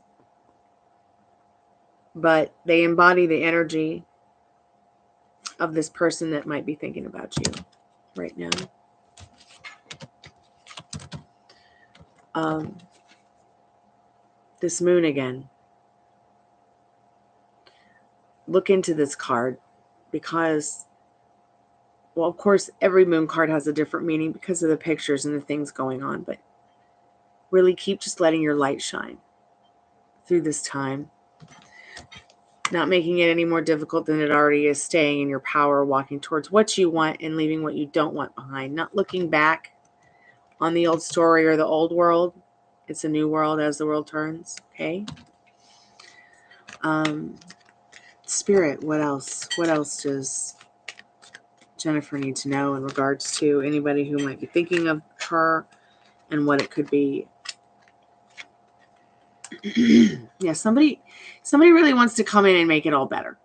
but they embody the energy of this person that might be thinking about you right now. This moon again. look into this card because, well, of course, every moon card has a different meaning because of the pictures and the things going on, but really keep just letting your light shine through this time. Not making it any more difficult than it already is, staying in your power, walking towards what you want and leaving what you don't want behind. Not looking back on the old story or the old world. It's a new world as the world turns, okay? Spirit, what else? What else does Jennifer need to know in regards to anybody who might be thinking of her and what it could be? Yeah, somebody really wants to come in and make it all better.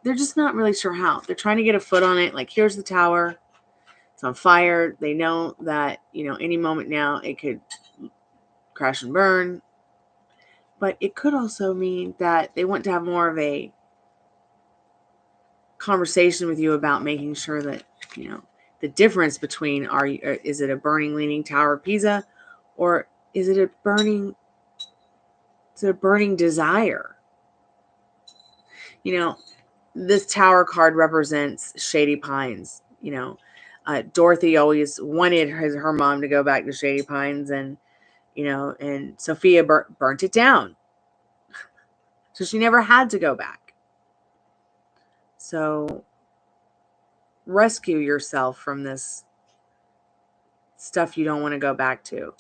They're just not really sure how. They're trying to get a foot on it. Like, here's the tower. It's on fire. They know that, any moment now it could crash and burn. But it could also mean that they want to have more of a conversation with you about making sure that, the difference between is it a burning leaning Tower of Pisa, or is it a burning desire? This tower card represents Shady Pines. Dorothy always wanted her mom to go back to Shady Pines, and and Sophia burnt it down, so she never had to go back. So rescue yourself from this stuff you don't want to go back to,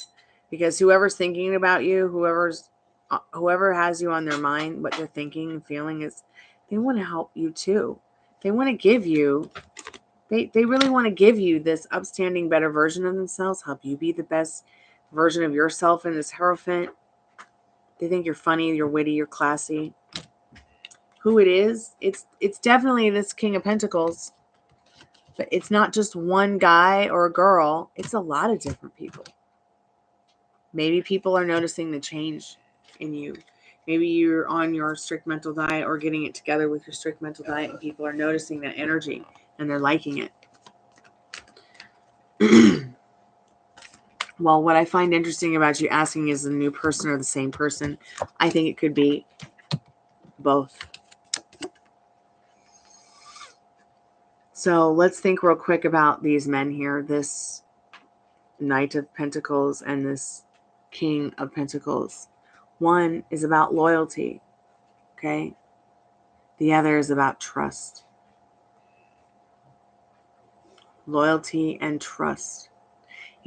because whoever's thinking about you, whoever has you on their mind, what they're thinking and feeling is they want to help you too. They want to give you, they really want to give you this upstanding, better version of themselves, help you be the best version of yourself in this Hierophant. They think you're funny, you're witty, you're classy. Who it is, it's definitely this King of Pentacles. But it's not just one guy or a girl. It's a lot of different people. Maybe people are noticing the change in you. Maybe you're on your strict mental diet or getting it together with your strict mental diet, and people are noticing that energy and they're liking it. Well, what I find interesting about you asking is the new person or the same person. I think it could be both. So let's think real quick about these men here. This Knight of Pentacles and this King of Pentacles. One is about loyalty, okay? The other is about trust. Loyalty and trust.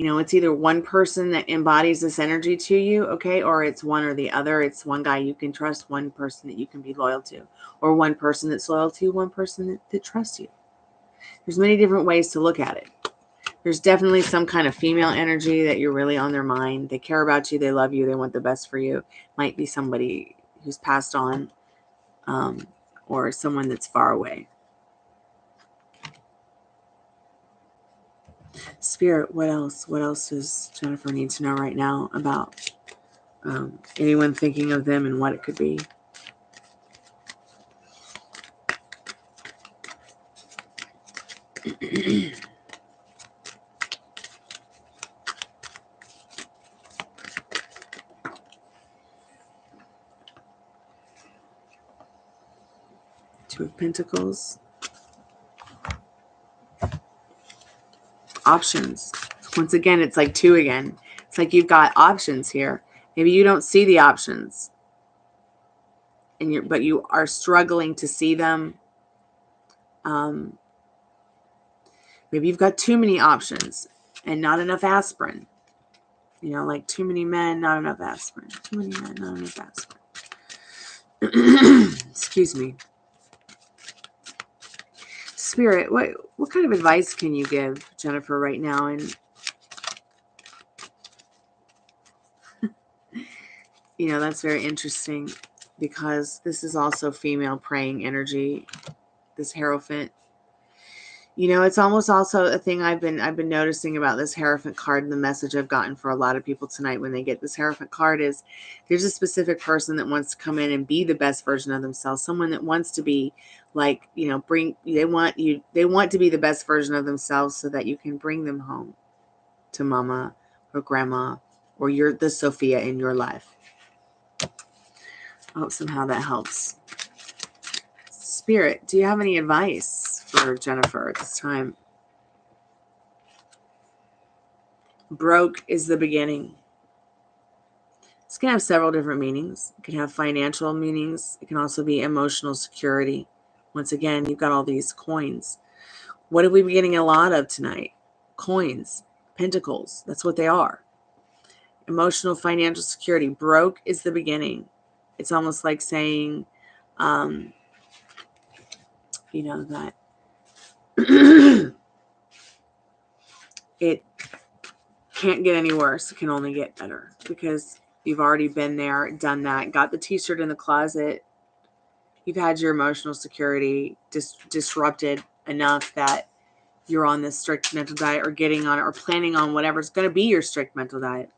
It's either one person that embodies this energy to you, okay? Or it's one or the other. It's one guy you can trust, one person that you can be loyal to. Or one person that's loyal to you, one person that trusts you. There's many different ways to look at it. There's definitely some kind of female energy that you're really on their mind. They care about you. They love you. They want the best for you. Might be somebody who's passed on, or someone that's far away. Spirit, what else? What else does Jennifer need to know right now about anyone thinking of them and what it could be? Two of Pentacles. Options. Once again, it's like two again. It's like you've got options here. Maybe you don't see the options, but you are struggling to see them. Maybe you've got too many options and not enough aspirin. Like too many men, not enough aspirin. Too many men, not enough aspirin. Excuse me. Spirit, what kind of advice can you give Jennifer right now? And that's very interesting, because this is also female praying energy, this Hierophant. It's almost also a thing I've been noticing about this Hierophant card, and the message I've gotten for a lot of people tonight when they get this Hierophant card is there's a specific person that wants to come in and be the best version of themselves. Someone that wants to be like, they want to be the best version of themselves so that you can bring them home to mama or grandma, or you're the Sophia in your life. I hope somehow that helps. Spirit, do you have any advice for Jennifer at this time? Broke is the beginning. This can have several different meanings. It can have financial meanings. It can also be emotional security. Once again, you've got all these coins. What have we been getting a lot of tonight? Coins, pentacles. That's what they are. Emotional, financial security. Broke is the beginning. It's almost like saying, that it can't get any worse. It can only get better because you've already been there, done that, got the t-shirt in the closet. You've had your emotional security disrupted enough that you're on this strict mental diet or getting on it or planning on whatever's going to be your strict mental diet.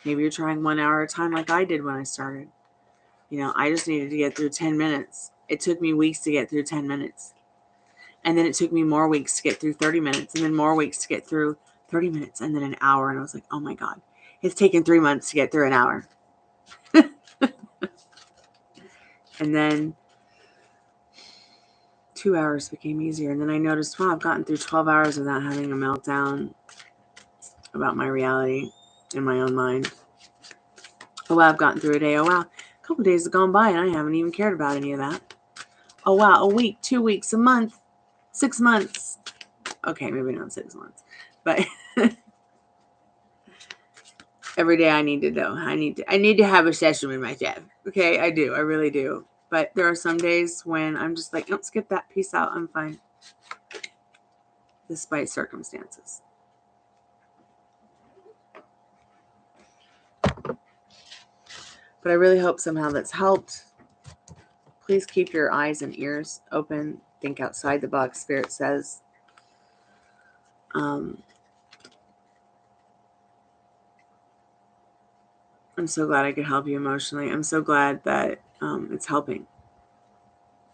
Maybe you're trying 1 hour at a time like I did when I started. I just needed to get through 10 minutes. It took me weeks to get through 10 minutes. And then it took me more weeks to get through 30 minutes and then more weeks to get through 30 minutes and then an hour. And I was like, oh my God, it's taken 3 months to get through an hour. And then 2 hours became easier. And then I noticed, wow, I've gotten through 12 hours without having a meltdown about my reality in my own mind. Oh, wow, I've gotten through a day. Oh, wow, a couple days have gone by and I haven't even cared about any of that. Oh, wow, a week, 2 weeks, a month, 6 months. Okay, maybe not 6 months, but every day I need to know. I need to have a session with myself. Okay, I do. I really do. But there are some days when I'm just like, don't skip that piece out. I'm fine. Despite circumstances. But I really hope somehow that's helped. Please keep your eyes and ears open. Think outside the box, Spirit says. I'm so glad I could help you emotionally. I'm so glad that it's helping.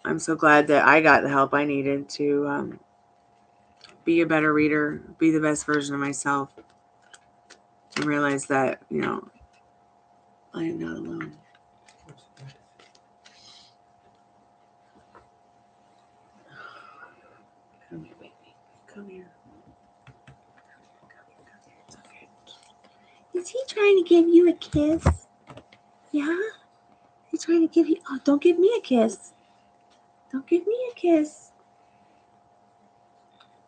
I'm so glad that I got the help I needed to be a better reader, be the best version of myself, and realize that, I am not alone. Come here, baby. Come here. It's okay. Is he trying to give you a kiss? Yeah? He's trying to give you... Oh, don't give me a kiss. Don't give me a kiss.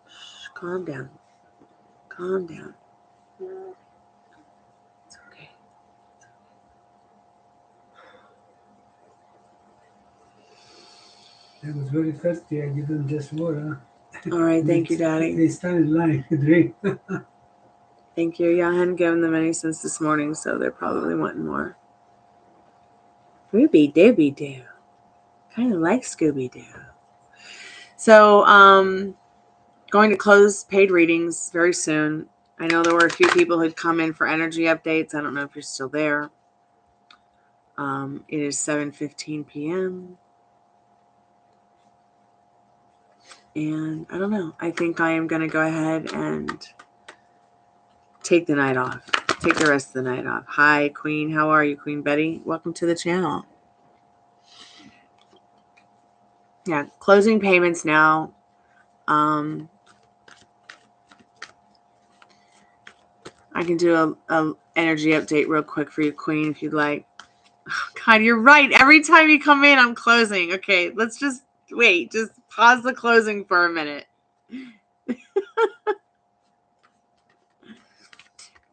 Shh, calm down. Calm down. It's okay. That was very thirsty. I give them just water. All right, thank you, Daddy. They stand in line to drink. Thank you. Yeah, I hadn't given them any since this morning, so they're probably wanting more. Ruby Dooby Doo. Kind of like Scooby Doo. So, going to close paid readings very soon. I know there were a few people who'd come in for energy updates. I don't know if you're still there. It is 7:15 p.m. And I don't know. I think I am going to go ahead and take the night off. Take the rest of the night off. Hi, Queen. How are you, Queen Betty? Welcome to the channel. Yeah, closing payments now. I can do a energy update real quick for you, Queen, if you'd like. Oh, God, you're right. Every time you come in, I'm closing. Okay, let's just wait. Just pause the closing for a minute.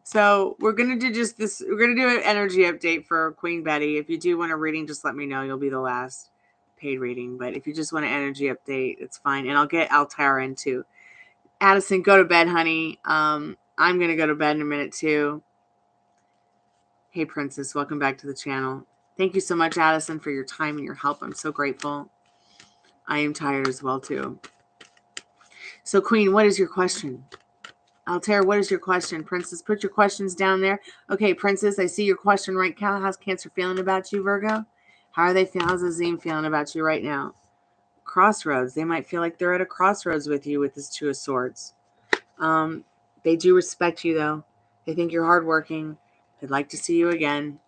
So we're going to do just this. We're going to do an energy update for Queen Betty. If you do want a reading, just let me know. You'll be the last paid reading. But if you just want an energy update, it's fine. And I'll get Altara in too. Addison, go to bed, honey. I'm going to go to bed in a minute too. Hey, Princess. Welcome back to the channel. Thank you so much, Addison, for your time and your help. I'm so grateful. I am tired as well too. So, Queen, what is your question? Altair, what is your question? Princess, put your questions down there. Okay, Princess, I see your question right now. How's Cancer feeling about you, Virgo? How are they feeling? How's Azim feeling about you right now? Crossroads. They might feel like they're at a crossroads with you with this Two of Swords. They do respect you, though. They think you're hardworking. They'd like to see you again.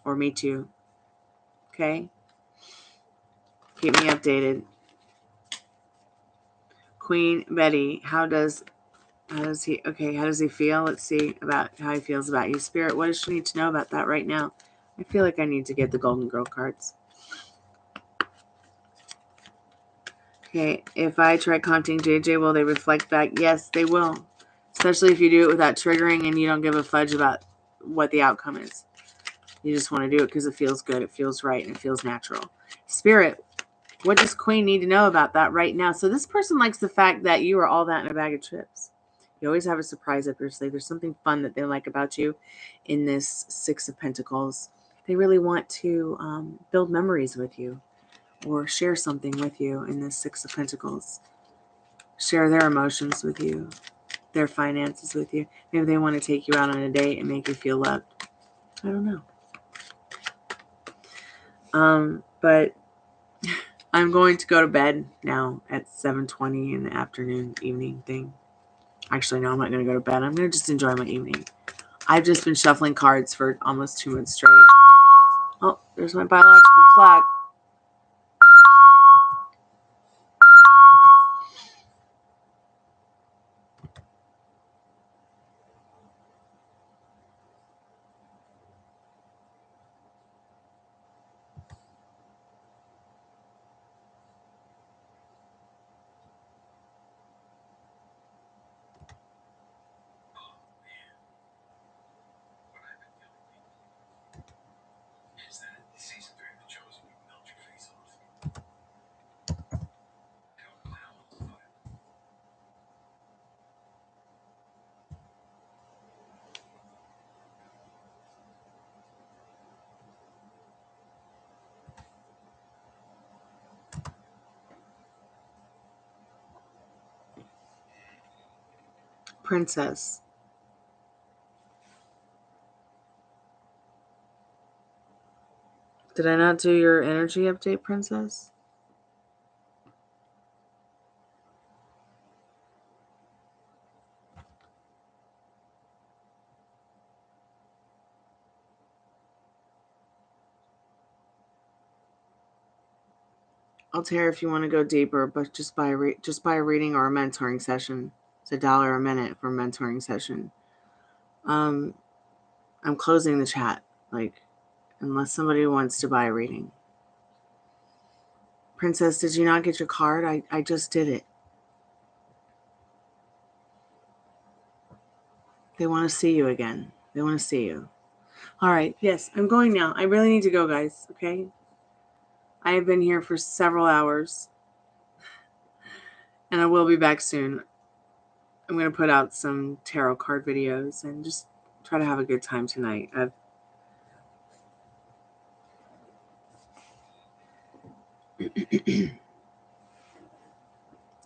Or me too. Okay? Keep me updated. Queen Betty, how does he feel? Let's see about how he feels about you. Spirit, what does she need to know about that right now? I feel like I need to get the Golden Girl cards. Okay, if I try contacting JJ, will they reflect back? Yes, they will. Especially if you do it without triggering and you don't give a fudge about what the outcome is. You just want to do it because it feels good, it feels right, and it feels natural. Spirit, what does Queen need to know about that right now? So this person likes the fact that you are all that in a bag of chips. You always have a surprise up your sleeve. There's something fun that they like about you in this Six of Pentacles. They really want to build memories with you or share something with you in this Six of Pentacles. Share their emotions with you, their finances with you. Maybe they want to take you out on a date and make you feel loved. I don't know. But I'm going to go to bed now at 7:20 in the afternoon, evening thing. Actually, no, I'm not going to go to bed. I'm going to just enjoy my evening. I've just been shuffling cards for almost 2 months straight. Oh, there's my biological clock. Princess. Did I not do your energy update, Princess? I'll tell her if you want to go deeper, but just buy a reading or a mentoring session. It's $1 a minute for a mentoring session. I'm closing the chat, unless somebody wants to buy a reading. Princess, did you not get your card? I just did it. They want to see you again. They want to see you. All right. Yes, I'm going now. I really need to go, guys. Okay. I have been here for several hours. And I will be back soon. I'm going to put out some tarot card videos and just try to have a good time tonight. Do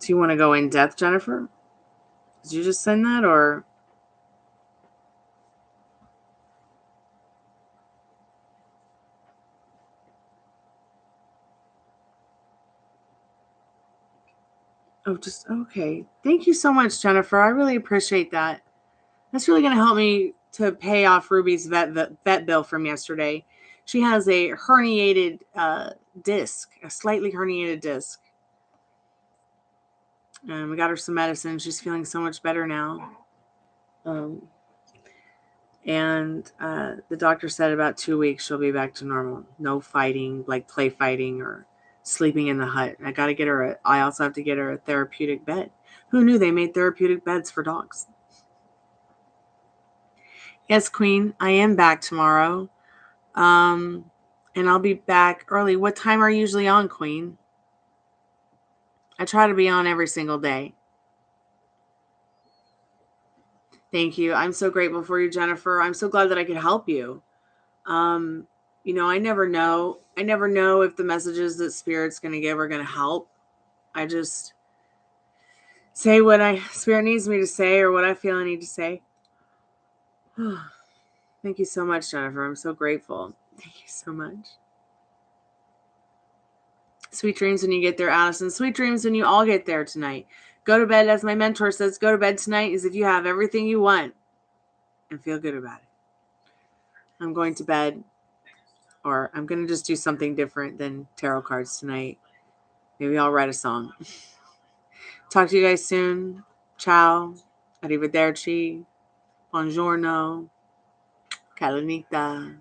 you want to go in depth, Jennifer? Did you just send that or? Oh, just okay. Thank you so much, Jennifer. I really appreciate that. That's really going to help me to pay off Ruby's vet bill from yesterday. She has a herniated disc, a slightly herniated disc. And we got her some medicine. She's feeling so much better now. And the doctor said about 2 weeks she'll be back to normal. No fighting, like play fighting or sleeping in the hut. I also have to get her a therapeutic bed. Who knew they made therapeutic beds for dogs? Yes, Queen, I am back tomorrow. And I'll be back early. What time are you usually on, Queen? I try to be on every single day. Thank you. I'm so grateful for you, Jennifer. I'm so glad that I could help you. I never know. I never know if the messages that Spirit's going to give are going to help. I just say what Spirit needs me to say or what I feel I need to say. Thank you so much, Jennifer. I'm so grateful. Thank you so much. Sweet dreams when you get there, Allison. Sweet dreams when you all get there tonight. Go to bed, as my mentor says, go to bed tonight as if you have everything you want and feel good about it. I'm going to bed, or I'm going to just do something different than tarot cards tonight. Maybe I'll write a song. Talk to you guys soon. Ciao. Arrivederci. Buongiorno. Calanita.